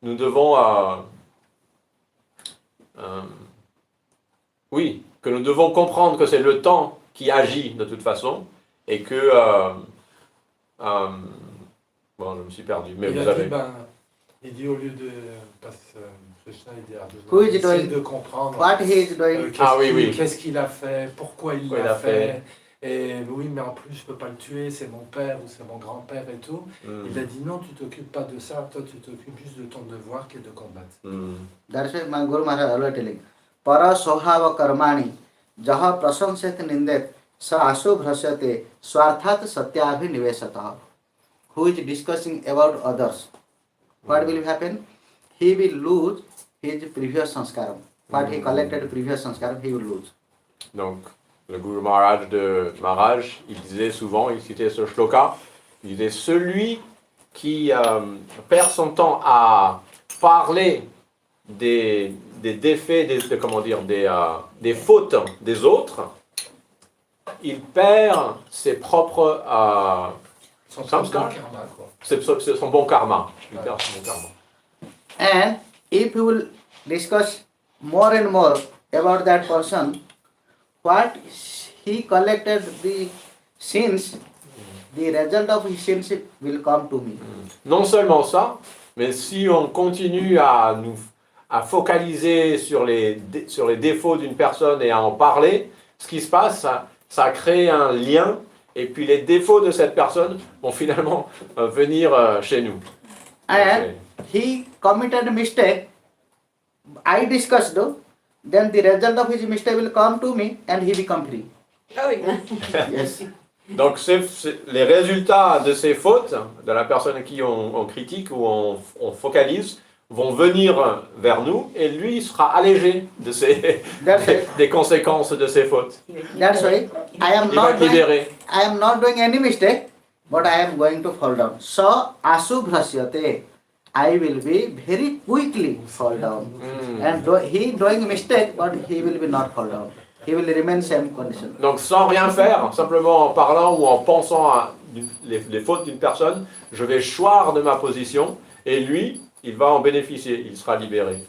S3: Nous devons... oui, que nous devons comprendre que c'est le temps qui agit de toute façon et que... bon, je me suis perdu, mais vous avez...
S4: Il dit au lieu de... Parce que Krishna, il dit à
S1: Who is
S4: Arjuna,
S1: doing?
S4: de comprendre
S1: What he is doing?
S4: qu'est-ce qu'il a fait, pourquoi il l'a fait. Et oui, mais en plus, je ne peux pas le tuer, c'est mon père ou c'est mon grand-père et tout. Il a dit non, tu t'occupes pas de ça, toi tu t'occupes juste de ton devoir qui est de combattre.
S1: That's why my Guru Maharaj always telling. Para sohava karmani jaha prasamset nindet sa asu bhrasate swarthat satyabhi nivesatah. Who is discussing about others? What will happen? He will lose his previous sanskaram. What he collected previous sanskaram, he will lose.
S3: Donc, le Guru Maharaj de Maharaj, il disait souvent, il citait ce shloka, il disait, celui qui perd son temps à parler des défaits, des fautes des autres, il perd ses propres
S4: Son karma, quoi.
S3: C'est son bon karma. Il perd son bon karma.
S1: And if you will discuss more and more about that person, what he collected the sins, the result of his sins will come to me.
S3: Non seulement ça, mais si on continue à focaliser sur les défauts d'une personne et à en parler, ce qui se passe, ça crée un lien, et puis les défauts de cette personne vont finalement venir chez nous.
S1: And he committed a mistake, I discussed, then the result of his mistake will come to me and he become free.
S2: Ah oui.
S1: Yes.
S3: Donc les résultats de ces fautes, de la personne à qui on critique ou on focalise, vont venir vers nous et lui il sera allégé de
S1: That's it.
S3: des conséquences de ses fautes.
S1: That's why I am
S3: Il va
S1: not
S3: être
S1: doing,
S3: libéré.
S1: I am not doing any mistake, but I am going to fall down. Sa asubhrasyate. I will be very quickly fall down. And he doing mistake, but he will be not fall down. He will remain same condition.
S3: Donc sans rien faire, simplement en parlant ou en pensant à les fautes d'une personne, je vais choir de ma position et lui, il va en bénéficier, il sera libéré.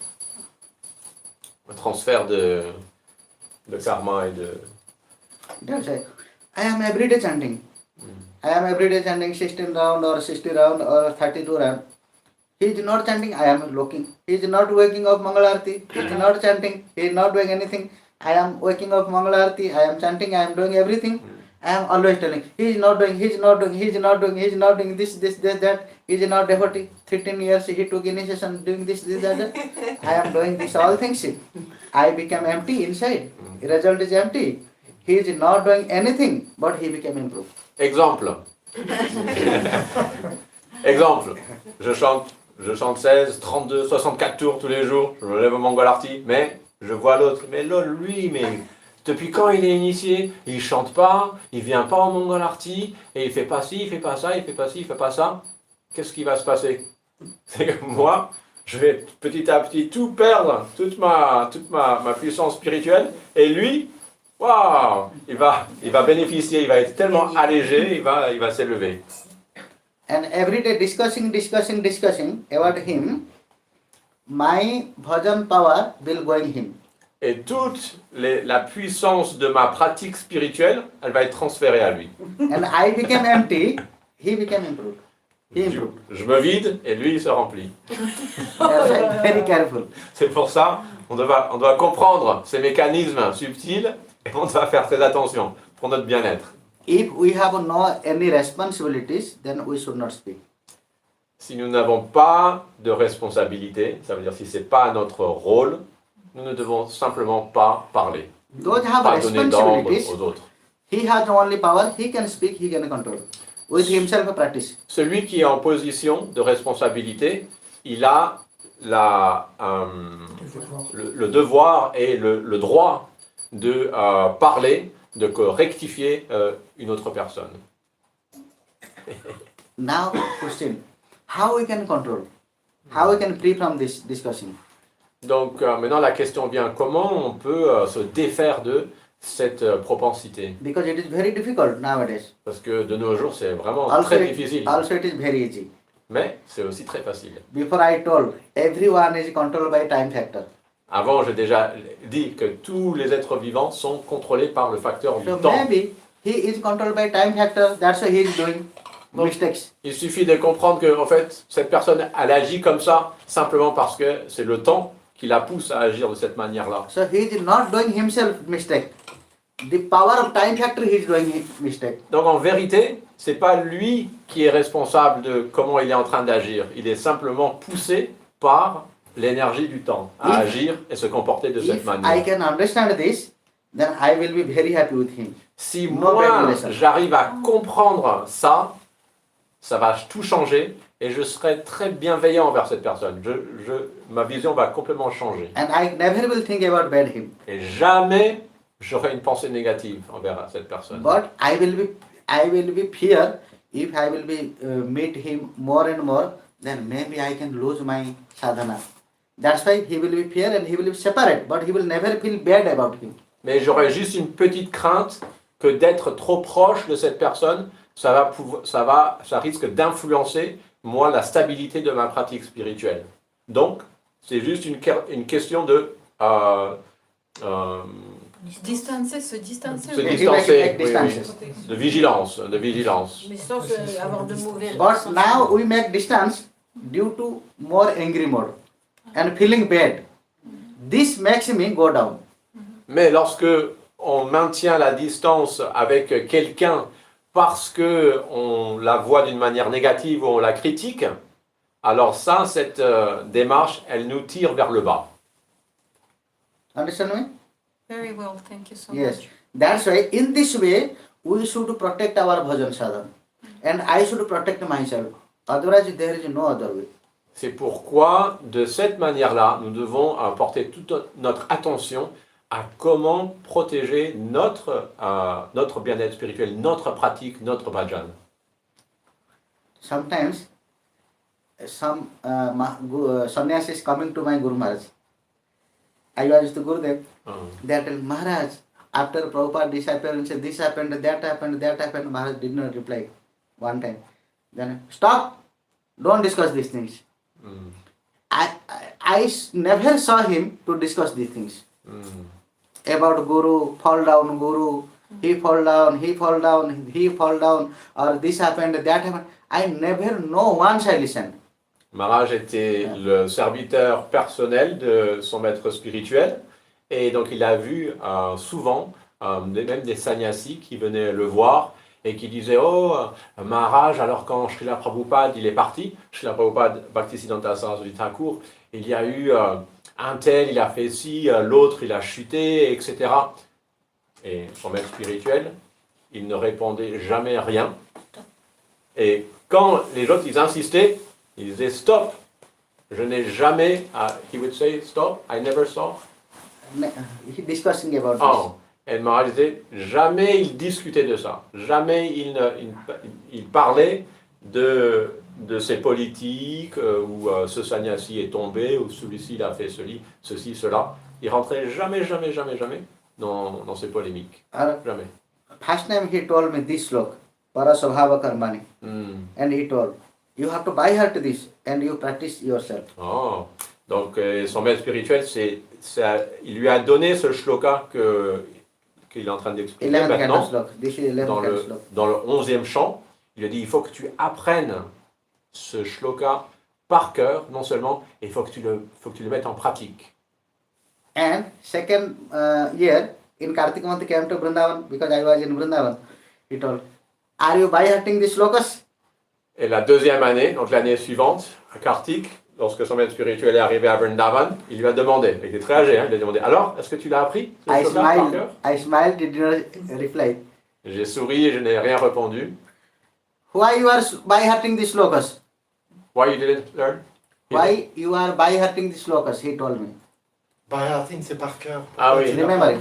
S3: Un transfert de karma et de...
S1: That's it. I am everyday chanting. I am everyday chanting 16 round or 60 round or 32 round. He is not chanting, I am looking. He is not waking up Mangalarti. He is not chanting. He is not doing anything. I am waking up Mangalarti. I am chanting. I am doing everything. I am always telling. He is not doing. He is not doing. He is not doing. He is not doing this, that. He is not devotee. 13 years he took initiation doing this, that. I am doing this all things. I became empty inside. The result is empty. He is not doing anything, but he became improved.
S3: Exemple. Exemple. Je chante 16, 32, 64 tours tous les jours. Je me lève au Mangalarti, mais je vois l'autre. Mais l'autre, lui, mais depuis quand il est initié, il chante pas, il vient pas au Mangalarti, et il fait pas ci, il fait pas ça, il fait pas ci, il fait pas ça. Qu'est-ce qui va se passer? C'est que moi, je vais petit à petit tout perdre, toute ma puissance spirituelle, et lui, waouh, il va bénéficier, il va être tellement allégé, il va s'élever.
S1: And every day discussing about him, my bhajan power will go in him.
S3: Et toute la puissance de ma pratique spirituelle, elle va être transférée à lui.
S1: And I became empty, he became improved. He improved.
S3: Je me vide et lui il se remplit.
S1: Very careful.
S3: C'est pour ça on doit comprendre ces mécanismes subtils et on doit faire très attention pour notre bien-être.
S1: If we have no any responsibilities, then we should not speak.
S3: Si nous n'avons pas de responsabilité, ça veut dire si ce n'est pas notre rôle, nous ne devons simplement pas parler.
S1: Those have
S3: Pas donner d'ordre
S1: responsibilities.
S3: aux autres.
S1: He has only power. He can speak. He can control. With himself a practice.
S3: Celui qui est en position de responsabilité, il a le devoir et le droit de parler, de rectifier une autre personne.
S1: Now, question: how we can control? How we can free from this discussion?
S3: Donc maintenant la question vient, comment on peut se défaire de cette propensité?
S1: Because it is very difficult nowadays.
S3: Parce que de nos jours c'est vraiment
S1: Also,
S3: très difficile,
S1: also it is very easy.
S3: mais c'est aussi très facile.
S1: Before I told, everyone is controlled by time factor.
S3: Avant j'ai déjà dit que tous les êtres vivants sont contrôlés par le facteur du
S1: So
S3: temps.
S1: maybe he is controlled by time factor. That's why he is doing mistakes.
S3: Il suffit de comprendre que en fait cette personne elle agit comme ça simplement parce que c'est le temps qui la pousse à agir de cette manière-là.
S1: So he is not doing himself mistake. The power of time factor he is doing mistake.
S3: Donc en vérité, c'est pas lui qui est responsable de comment il est en train d'agir. Il est simplement poussé par l'énergie du temps à agir et se comporter de cette
S1: If I
S3: manière.
S1: can understand this, then I will be very happy with him.
S3: Si
S1: No
S3: moi
S1: regulation.
S3: j'arrive à comprendre ça, ça va tout changer et je serai très bienveillant envers cette personne. Ma vision va complètement changer.
S1: And I never will think about bad him.
S3: Et jamais j'aurai une pensée négative envers cette personne.
S1: But I will be fear if I will be meet him more and more, then maybe I can lose my sadhana. That's why he will be fear and he will be separate, but he will never feel bad about him.
S3: Mais j'aurais juste une petite crainte que d'être trop proche de cette personne, ça risque d'influencer, moi, la stabilité de ma pratique spirituelle. Donc, c'est juste une question de...
S7: Se distancer.
S3: se
S1: He
S3: distancer,
S1: make distances.
S3: de vigilance.
S2: Mais sans avoir de mauvais
S1: But now we make distance due to more angry mode and feeling bad. This makes me go down.
S3: Mais lorsque on maintient la distance avec quelqu'un parce que on la voit d'une manière négative ou on la critique, alors ça, cette démarche, elle nous tire vers le bas.
S1: Understand me?
S7: Very well, thank you so
S1: Yes.
S7: much.
S1: That's why in this way we should protect our bhajan sadhana. And I should protect myself. Otherwise there is no other way.
S3: C'est pourquoi, de cette manière-là, nous devons porter toute notre attention à comment protéger notre bien-être spirituel, notre pratique, notre bhajan.
S1: Sometimes some sannyasi is coming to my Guru Maharaj. I was to Gurudev. They tell Maharaj, after Prabhupada disappearance, this happened, that happened, that happened. Maharaj did not reply one time. Then stop, don't discuss these things. I never saw him to discuss these things. About Guru, fall down, Guru, he fall down, he fall down, he fall down, or this happened, that happened. I never know once I listened.
S3: Maharaj était le serviteur personnel de son maître spirituel et donc il a vu souvent même des sannyasis qui venaient le voir et qui disaient « Oh, Maharaj, alors quand Srila Prabhupada il est parti, Srila Prabhupada Bhaktisiddhanta Saraswati Thakur, il y a eu un tel, il a fait ci, l'autre il a chuté, etc. » Et son maître spirituel, il ne répondait jamais rien. Et quand les autres ils insistaient, il disait stop. Je n'ai jamais. He would say stop. I never saw.
S1: He discussing about
S3: Oh. Et Maharaj disait jamais il discutait de ça. Jamais il parlait de ses politiques ou ce sannyasi est tombé ou celui-ci il a fait ceci, cela. Il rentrait jamais dans ces polémiques. Jamais.
S1: First time he told me this slok, Parasabhava Karmani, and he told, you have to by heart this and you practice yourself.
S3: Oh, donc son maître spirituel, il lui a donné ce shloka qu'il est en train d'expliquer maintenant. Dans le 11e chant, il lui a dit, il faut que tu apprennes ce shloka par cœur, non seulement, et il faut que tu le mettes en pratique.
S1: And second year, in Kartik month, he came to Vrindavan, because I was in Vrindavan. He told, are you by hearting these slokas?
S3: Et la deuxième année, donc l'année suivante, à Kartik, lorsque son maître spirituel est arrivé à Vrindavan, il lui a demandé, il était très âgé, il lui a demandé, alors, est-ce que tu l'as appris
S1: I smiled, he did not reply.
S3: J'ai souri et je n'ai rien répondu.
S1: Why you are by hearting these slokas?
S3: Why you didn't learn?
S1: Why you are by hearting these slokas? He told me.
S4: By hearting, c'est par cœur.
S3: Ah oui.
S1: Remember.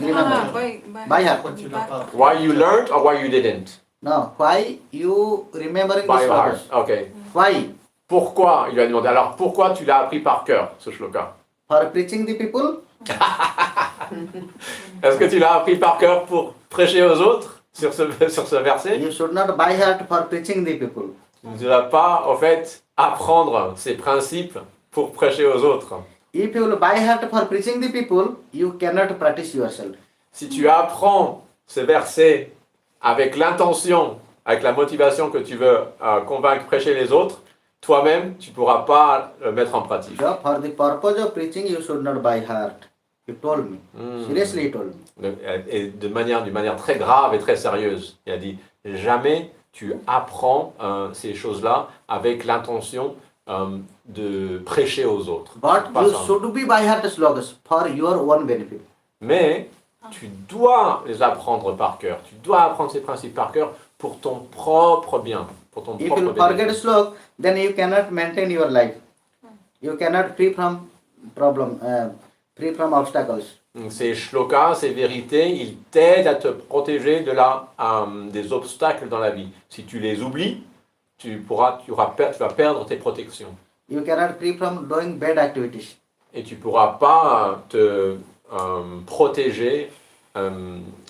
S1: By heart.
S4: Pourquoi tu l'as pas appris?
S3: Why you learned or why you didn't?
S1: No, why you remembering
S3: By
S1: these
S3: heart.
S1: slokas?
S3: Ok.
S1: Why?
S3: Pourquoi? Il lui a demandé, alors pourquoi tu l'as appris par cœur, ce shloka?
S1: For preaching the people?
S3: Est-ce que tu l'as appris par cœur pour prêcher aux autres sur ce verset?
S1: You should not by heart for preaching the people.
S3: Tu ne dois pas, en fait, apprendre ces principes pour prêcher aux autres.
S1: If you will by heart for preaching the people, you cannot practice yourself.
S3: Si tu apprends ces versets avec l'intention, avec la motivation que tu veux convaincre, prêcher les autres, toi-même, tu ne pourras pas le mettre en pratique.
S1: So for the purpose of preaching, you should not by heart. He told me. Seriously, he told me.
S3: Et d'une manière très grave et très sérieuse. Il a dit, jamais tu apprends ces choses-là avec l'intention de prêcher aux autres.
S1: But you should be by heart slokas for your own benefit.
S3: Mais tu dois les apprendre par cœur. Tu dois apprendre ces principes par cœur pour ton propre bien. Pour ton
S1: If
S3: propre
S1: you forget
S3: bénéfice.
S1: slok, then you cannot maintain your life. You cannot free from problem, free from obstacles.
S3: Donc, ces shlokas, ces vérités, ils t'aident à te protéger des obstacles dans la vie. Si tu les oublies, tu vas perdre tes protections.
S1: You cannot free from doing bad activities.
S3: Et tu ne pourras pas te protéger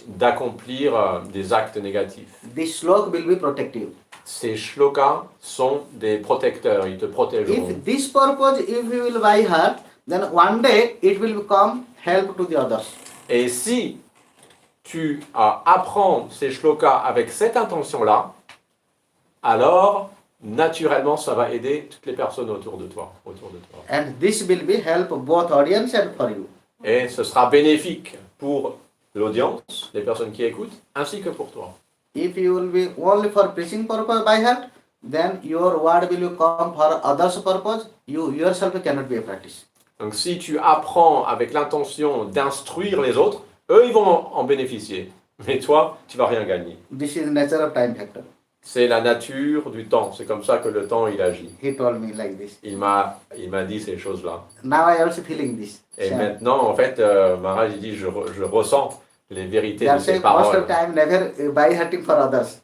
S3: d'accomplir des actes négatifs.
S1: This slok will be protective.
S3: Ces shlokas sont des protecteurs, ils te protégeront.
S1: If this purpose, if you will by heart, then one day it will become help to the others.
S3: Et si tu apprends ces shlokas avec cette intention-là, alors naturellement ça va aider toutes les personnes autour de toi.
S1: And this will be help both audience and for you.
S3: Et ce sera bénéfique pour l'audience, les personnes qui écoutent, ainsi que pour toi.
S1: If you will be only for preaching purpose by heart, then your word will come for others' purpose. You yourself cannot be a practice.
S3: Donc si tu apprends avec l'intention d'instruire les autres, eux ils vont en bénéficier. Mais toi, tu vas rien gagner.
S1: This is nature of time factor.
S3: C'est la nature du temps. C'est comme ça que le temps, il agit.
S1: He told me like this.
S3: Il m'a dit ces choses-là.
S1: Now I also feeling this.
S3: Et
S1: Same.
S3: maintenant, en fait, Maharaj, il dit, je ressens les vérités de
S1: That's
S3: ces
S1: why most
S3: paroles.
S1: of the time never by hurting for others.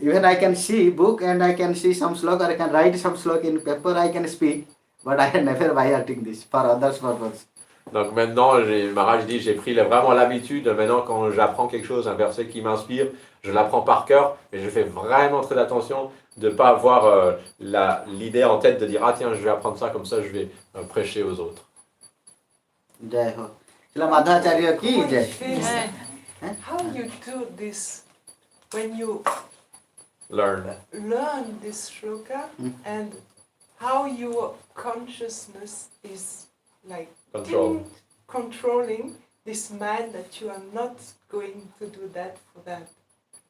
S1: Even I can see book and I can see some slok or I can write some slok in paper, I can speak, but I never by hurting this for others purpose.
S3: Donc maintenant, Maharaj dit, j'ai pris vraiment l'habitude, maintenant quand j'apprends quelque chose, un verset qui m'inspire, je l'apprends par cœur, mais je fais vraiment très attention de ne pas avoir l'idée en tête de dire, ah tiens, je vais apprendre ça, comme ça je vais prêcher aux autres.
S1: Jai Ho. Srila Madhacharya ki
S5: How
S1: jai.
S5: you do this when you
S3: Learn.
S5: learn this shloka and how your consciousness is like controlling this mind that you are not going to do that for that.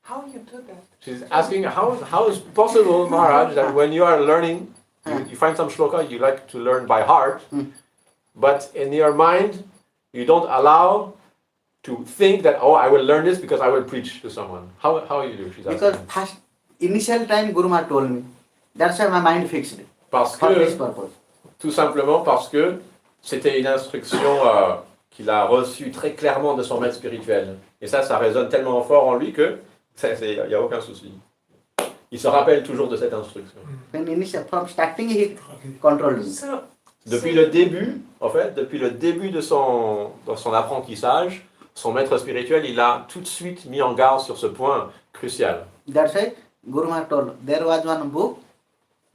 S5: How you do that?
S3: She's asking, how is possible, Maharaj, that when you are learning, you find some shloka you like to learn by heart, but in your mind, you don't allow to think that, oh, I will learn this because I will preach to someone. How you do? She's asking.
S1: Because first, initial time Guru Maharaj told me. That's why my mind fixed
S3: Parce
S1: for this
S3: que,
S1: purpose.
S3: tout simplement parce que c'était une instruction qu'il a reçue très clairement de son maître spirituel. Et ça résonne tellement fort en lui que il n'y a aucun souci. Il se rappelle toujours de cette instruction.
S1: When initial, from starting he controlled me.
S5: So,
S3: Depuis le début, en fait, depuis le début de son apprentissage, son maître spirituel, il a tout de suite mis en garde sur ce point crucial.
S1: That's why Guru Maharaj told, there was one book,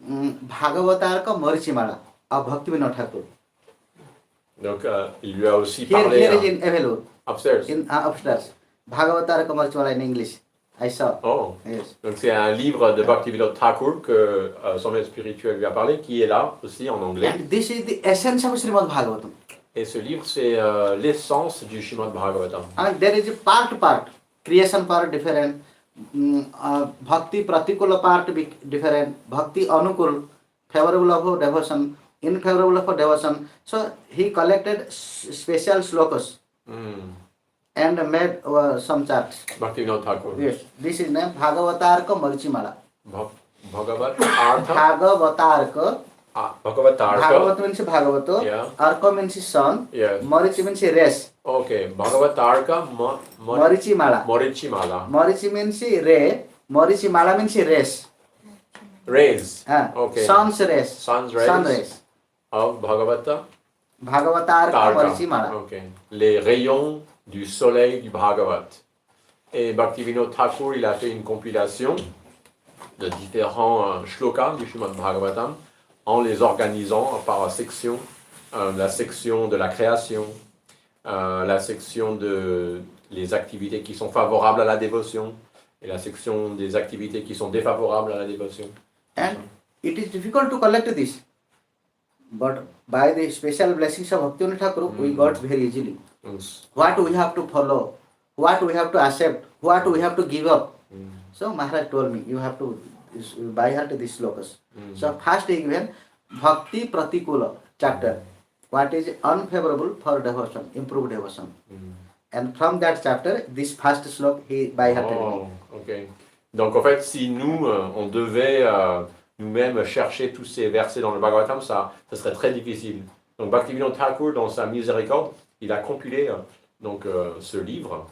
S1: Bhagavatarka Marichimala, of Bhakti Thakur.
S3: Donc, il lui a aussi
S1: Here
S3: parlé
S1: is in available,
S3: upstairs.
S1: in upstairs. Bhagavatarka Marichimala in English. I saw.
S3: Oh,
S1: Yes.
S3: donc c'est un livre de Bhakti Thakur que son maître spirituel lui a parlé, qui est là aussi en anglais.
S1: And this is the essence of Srimad Bhagavatam.
S3: Et ce livre, c'est l'essence du Srimad Bhagavatam.
S1: And there is a part, creation part different, bhakti pratikula part different, bhakti anukul, favorable of devotion, unfavorable of devotion. So he collected special slokas and made some charts.
S3: Bhakti Thakur.
S1: Yes, this is named Bhagavatarka Marichimala.
S3: Bhagavat Artha.
S1: Bhagavatarka.
S3: Bhagavatarka.
S1: Bhagavat means Bhagavato.
S3: Yeah.
S1: Arka means son.
S3: Yes.
S1: Marichi means race.
S3: Okay. Bhagavatarka
S1: Marichimala.
S3: Marichimala.
S1: Marichi means re. Marichimala means race.
S3: Rays. Okay.
S1: Sun's race.
S3: Sun's rays.
S1: Sun race.
S3: Of Bhagavata.
S1: Bhagavatarka Marichimala.
S3: Okay. Les rayons du soleil du Bhagavat. Et Bhaktivinoda Thakur, il a fait une compilation de différents shlokas du Srimad Bhagavatam en les organisant par section, la section de la création, la section de les activités qui sont favorables à la dévotion et la section des activités qui sont défavorables à la dévotion.
S1: And it is difficult to collect this. But by the special blessings of Bhaktivinoda Thakur, we got very easily. What we have to follow, what we have to accept, what we have to give up. So Maharaj told me, you have to by heart these slokas. So first he given Bhakti Pratikula chapter. What is unfavorable for devotion, improved devotion. And from that chapter, this first slok he by heart.
S3: Okay. Donc en fait, si nous, on devait nous-mêmes chercher tous ces versets dans le Bhagavatam, ça serait très difficile. Donc Bhaktivinoda Thakur, dans sa miséricorde, il a compilé donc, ce livre.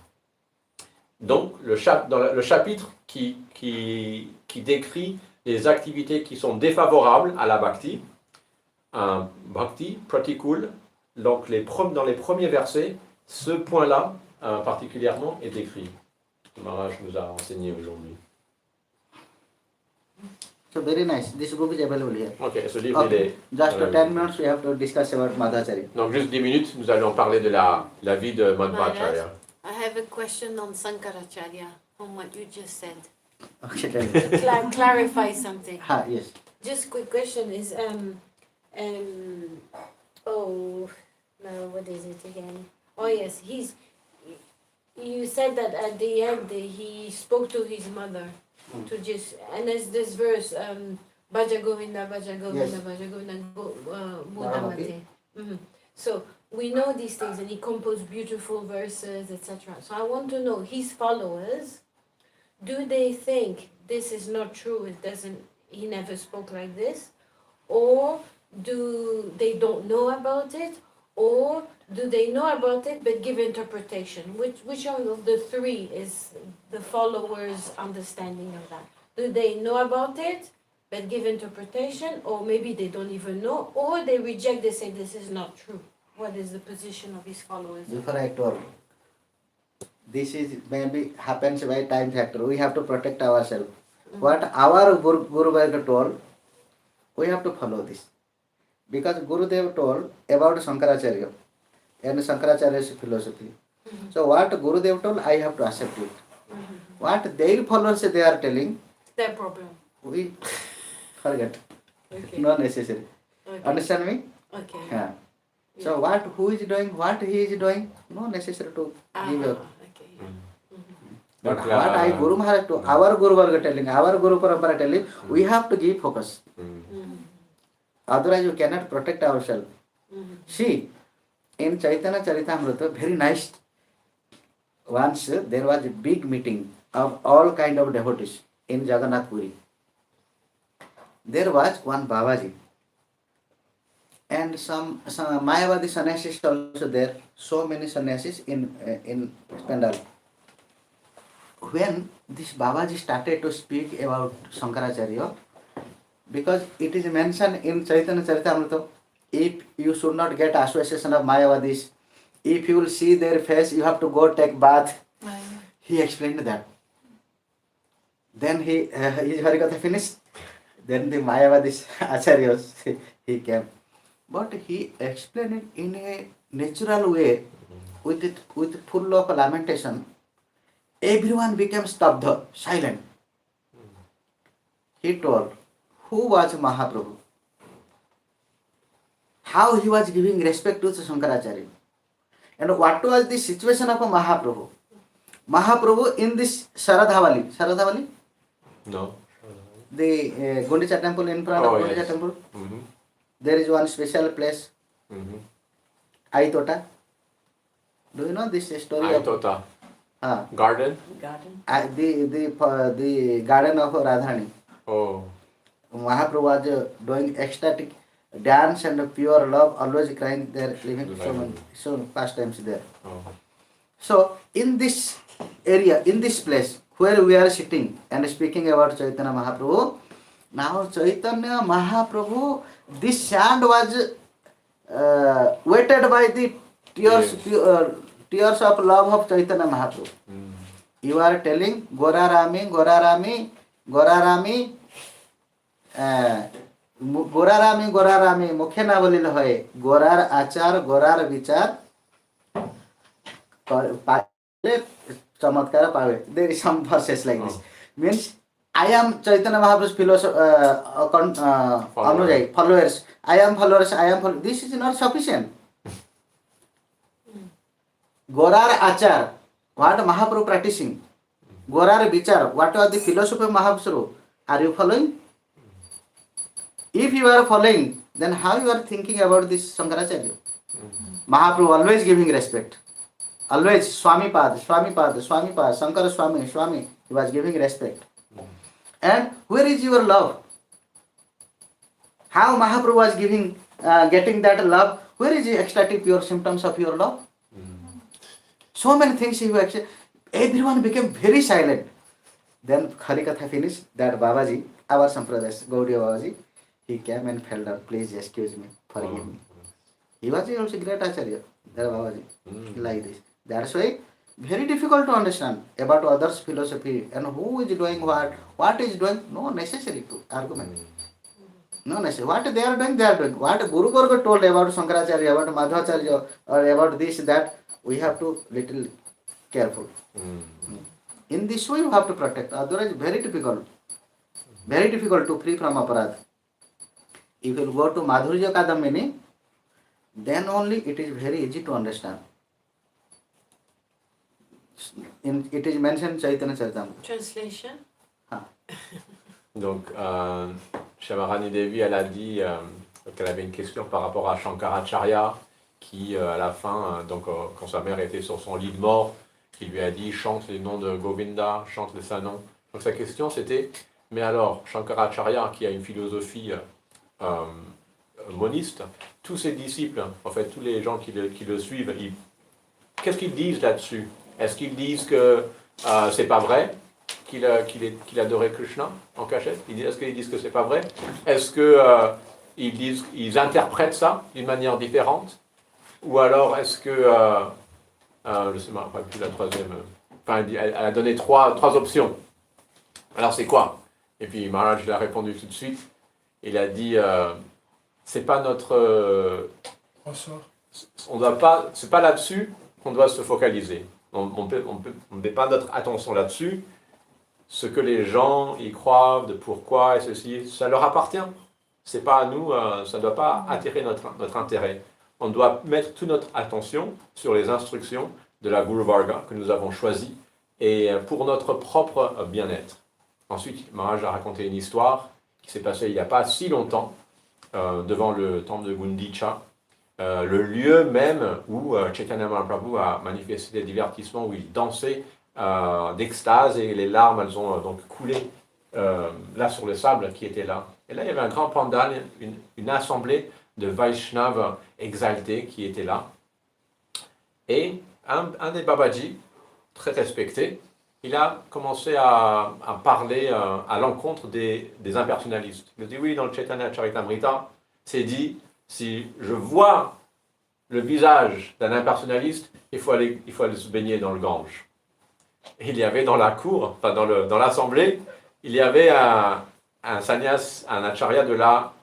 S3: Donc dans le chapitre qui décrit les activités qui sont défavorables à la Bhakti, Bhakti, Pratikul, donc dans les premiers versets, ce point-là particulièrement est écrit. Maharaj nous a enseigné aujourd'hui.
S1: So very nice. This book is available here.
S3: Ok, ce livre il est...
S1: Just 10 minutes we have to discuss about Madhacharya.
S3: Donc juste 10 minutes, nous allons parler de la vie de Madhvacharya.
S2: I have a question on Sankaracharya, on what you just said.
S1: Okay, tell me.
S2: To clarify something.
S1: Yes.
S2: Just quick question is, oh, no, what is it again? Oh yes, you said that at the end he spoke to his mother to just, and there's this verse, Bhaja Govinda, Bhaja Govinda,
S1: Yes.
S2: Bhaja Govinda, Mudamate. So we know these things, and he composed beautiful verses, etc. So I want to know his followers. do they think this is not true, it doesn't, he never spoke like this? Or do they don't know about it? Or do they know about it but give interpretation? Which of the three is the followers' understanding of that? Do they know about it but give interpretation? Or maybe they don't even know? Or they reject, they say this is not true? What is the position of his followers?
S1: Before I told, this is maybe happens by time factor. We have to protect ourselves. What our Guru Bhargava told, we have to follow this. Because Gurudev told about Shankaracharya and Shankaracharya's philosophy. So what Gurudev told, I have to accept it. What their followers they are telling,
S2: Their problem.
S1: we forget.
S2: Okay.
S1: Not necessary.
S2: Okay.
S1: Understand me?
S2: Okay.
S1: Yeah. So who is doing, what he is doing, no necessary to give up.
S2: Okay.
S1: But
S3: Donc,
S1: what I Guru Maharaj to our Guru Varga telling, our Guru Parampara telling, we have to give focus. Otherwise you cannot protect ourselves. See, in Chaitanya Charitamrita, very nice. Once there was a big meeting of all kind of devotees in Jagannath Puri. There was one Babaji and some Mayavadi sannyasis also there. So many sannyasis in Pandal. When this Babaji started to speak about Shankaracharya, because it is mentioned in Chaitanya Charitamrita, if you should not get association of Mayavadis, if you will see their face, you have to go take bath. He explained that. Then his Harikatha finished. Then the Mayavadis Acharyas, he came. But he explained it in a natural way, with full of lamentation. Everyone became stabdha, silent. He told, who was Mahaprabhu? How he was giving respect to Shankaracharya. And what was the situation of Mahaprabhu? Mahaprabhu in this Sharadhavali?
S3: No.
S1: The Gundicha temple, in front of Gundicha
S3: yes.
S1: temple, there is one special place, Aitota. Do you know this story
S3: Aitota.
S1: of
S3: Garden?
S1: the garden of Radharani?
S3: Oh.
S1: Mahaprabhu was doing ecstatic dance and pure love, always crying there, living so pastimes there.
S3: Oh.
S1: So in this area, in this place where we are sitting and speaking about Chaitanya Mahaprabhu, now Chaitanya Mahaprabhu, this sand was wetted by the tears, tears of love of Chaitanya Mahaprabhu. You are telling Gora Rami, Gora Rami, Gora Rami, Gora Rami, Gora Rami, Mukhe na bolil hoye, Gorar Achar, Gorar Vichar, Chamatkara Pave. There is some verses like this. Means I am Chaitanya Mahaprabhu's followers. I am followers. This is not sufficient. Gorar Achar, what Mahaprabhu practicing? Gorar Vichar, what was the philosophy of Mahaprabhu? Are you following? If you are following, then how you are thinking about this Shankaracharya? Mahaprabhu always giving respect. Always Swami Pad, Shankara Swami, he was giving respect. And where is your love? How Mahaprabhu was getting that love? Where is the ecstatic pure symptoms of your love? So many things he actually, everyone became very silent. Then Harikatha finished, that Babaji, our Sampradas, Gaudiya Babaji, he came and fell down, please excuse me, forgive me. He was also great Acharya, that Babaji, like this. That's why very difficult to understand about others' philosophy and who is doing what is doing, no necessary to argument. No necessary. What they are doing, they are doing. What Guru Varga told about Shankaracharya, about Madhvacharya, or about this, that, we have to little careful. In this way you have to protect, otherwise very difficult to free from aparadh. If you go to Madhurya Kadamini, then only it is very easy to understand. It is mentioned Chaitanya Charitamrita.
S2: Translation.
S3: Donc, Shamarani Devi, elle a dit qu'elle avait une question par rapport à Shankaracharya, qui à la fin, donc quand sa mère était sur son lit de mort, qui lui a dit chante les noms de Govinda, chante les saints noms. Donc sa question c'était, mais alors Shankaracharya qui a une philosophie moniste, tous ses disciples, en fait tous les gens qui le suivent, qu'est-ce qu'ils disent là-dessus? Est-ce qu'ils disent que c'est pas vrai qu'il adorait Krishna en cachette? Est-ce qu'ils disent que c'est pas vrai? Est-ce qu'ils interprètent ça d'une manière différente? Ou alors est-ce que je ne sais pas plus la troisième. Enfin, elle a donné trois options. Alors c'est quoi? Et puis Maharaj lui a répondu tout de suite. Il a dit c'est pas notre. On doit pas. C'est pas là-dessus qu'on doit se focaliser. On ne met pas notre attention là-dessus. Ce que les gens y croient, de pourquoi et ceci, ça leur appartient. C'est pas à nous. Ça ne doit pas attirer notre intérêt. On doit mettre toute notre attention sur les instructions de la Guru Varga que nous avons choisies et pour notre propre bien-être. Ensuite, Maharaj a raconté une histoire qui s'est passée il n'y a pas si longtemps devant le temple de Gundicha, le lieu même où Chaitanya Mahaprabhu a manifesté des divertissements, où il dansait d'extase et les larmes elles ont donc coulé là sur le sable qui était là. Et là, il y avait un grand pandal, une assemblée de Vaishnavas exaltés qui étaient là. Et un des Babaji, très respecté, il a commencé à parler à l'encontre des impersonnalistes. Il a dit, oui, dans le Chaitanya Charitamrita, c'est dit, si je vois le visage d'un impersonnaliste, il faut aller se baigner dans le Gange. Et il y avait dans la cour, enfin dans l'assemblée, il y avait un sannyas, un acharya de la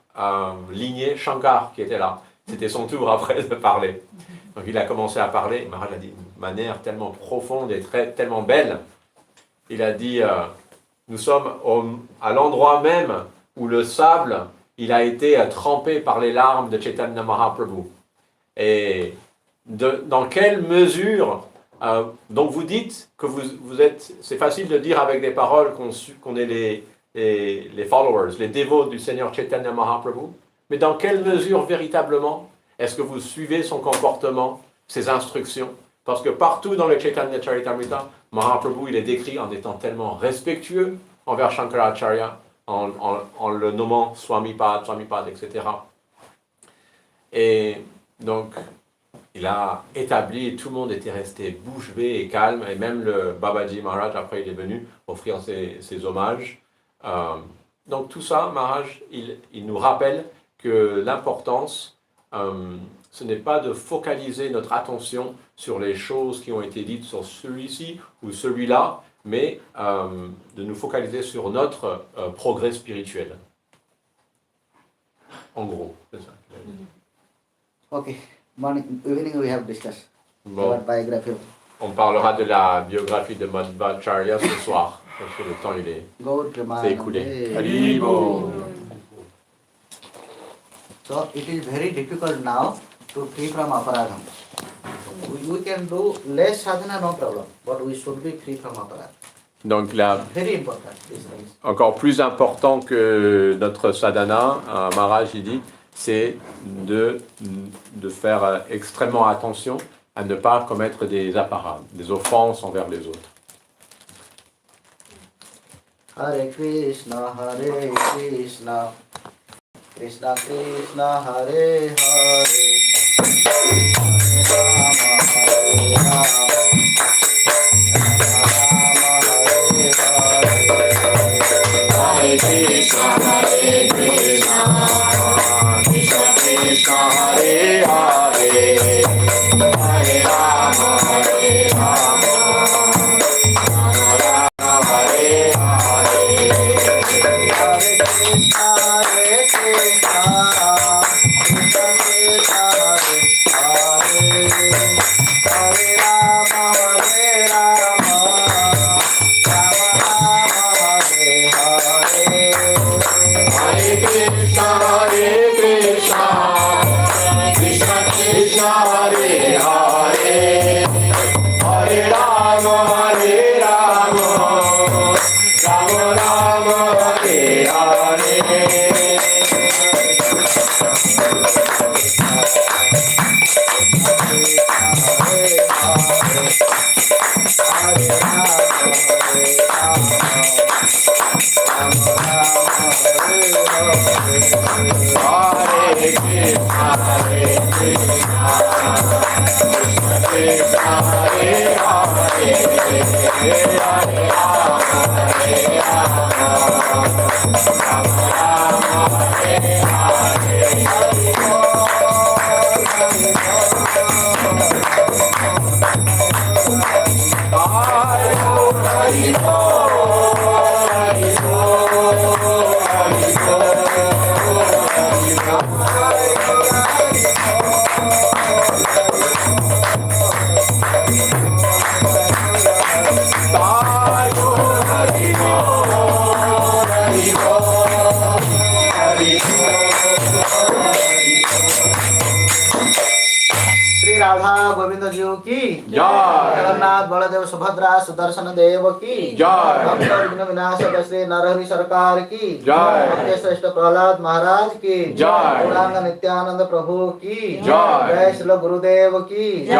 S3: lignée Shankar qui était là. C'était son tour après de parler. Donc il a commencé à parler, Maharaj a dit d'une manière tellement profonde et tellement belle. Il a dit, nous sommes à l'endroit même où le sable, il a été trempé par les larmes de Chaitanya Mahaprabhu. Et dans quelle mesure, donc vous dites que vous êtes, c'est facile de dire avec des paroles qu'on est les followers, les dévots du Seigneur Chaitanya Mahaprabhu, mais dans quelle mesure véritablement est-ce que vous suivez son comportement, ses instructions? Parce que partout dans le Chaitanya Charitamrita, Mahaprabhu il est décrit en étant tellement respectueux envers Shankaracharya, en le nommant Swamipad, etc. Et donc, il a établi, et tout le monde était resté bouche bée et calme, et même le Babaji Maharaj, après il est venu offrir ses hommages. Donc tout ça, Maharaj, il nous rappelle que l'importance, ce n'est pas de focaliser notre attention sur les choses qui ont été dites sur celui-ci ou celui-là, mais de nous focaliser sur notre progrès spirituel. En gros, c'est ça.
S1: Okay. Morning, evening we have discussed
S3: Bon,
S1: about biography of
S3: on parlera de la biographie de Madhvacharya ce soir, parce que le temps
S1: Gaur
S3: s'est écoulé.
S1: Premanande.
S3: Haribo.
S1: So it is very difficult now to free from aparadham. We can do less sadhana, no problem, but we should be free from aparadham.
S3: Donc là,
S1: Very important, these things.
S3: encore plus important que notre sadhana, Maharaj il dit, c'est de faire extrêmement attention à ne pas commettre des apparats, des offenses envers les autres.
S1: Hare Krishna, Krishna Krishna, Hare Hare, Hare Rama, Hare Krishna, Hare Krishna, Krishna Krishna, Hare Hare, Hare Rama, Hare Rama, Rama Rama, Hare Hare, Hare Krishna, Hare Krishna, Krishna Krishna, Hare Hare, Hare Rama, Hare Rama, Rama Rama, Hare Hare, Hare Krishna, Hare Krishna, Krishna Krishna, Hare Hare, Hare Rama, Hare Rama, Rama Rama, Hare Hare. Shri राधा गोविंद जीव की
S3: जय।
S1: जगन्नाथ बलदेव सुभद्रा सुदर्शन देव की
S3: जय।
S1: भक्त विघ्न विनाशक श्री नरहरि सरकार की
S3: जय।
S1: भक्त श्रेष्ठ प्रहलाद महाराज की
S3: जय।
S1: गौरांग नित्यानंद प्रभु की
S3: जय।
S1: जय श्री गुरुदेव की
S3: जय।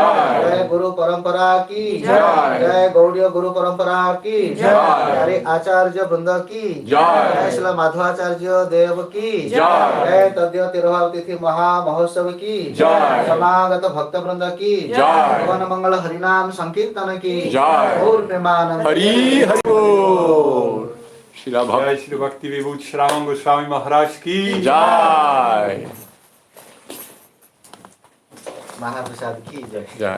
S1: जय गुरु परंपरा की
S3: जय।
S1: जय गौड़ीय गुरु परंपरा की
S3: जय।
S1: हरि आचार्य वृंद की
S3: जय।
S1: श्री माधवाचार्य देव की
S3: जय।
S1: जय तद्य तिरुभाव तिथि महा महोत्सव की
S3: जय।
S1: समागत भक्त वृंद की
S3: जय।
S1: भगवान मंगल हरिनाम संकीर्तन की
S3: जय।
S1: और प्रेमानंद
S3: हरि हरि बोल। शिला भक्त
S9: जय श्री भक्ति विभूत श्रावण गोस्वामी महाराज की
S3: जय।
S1: महाप्रसाद की जय।
S3: जय।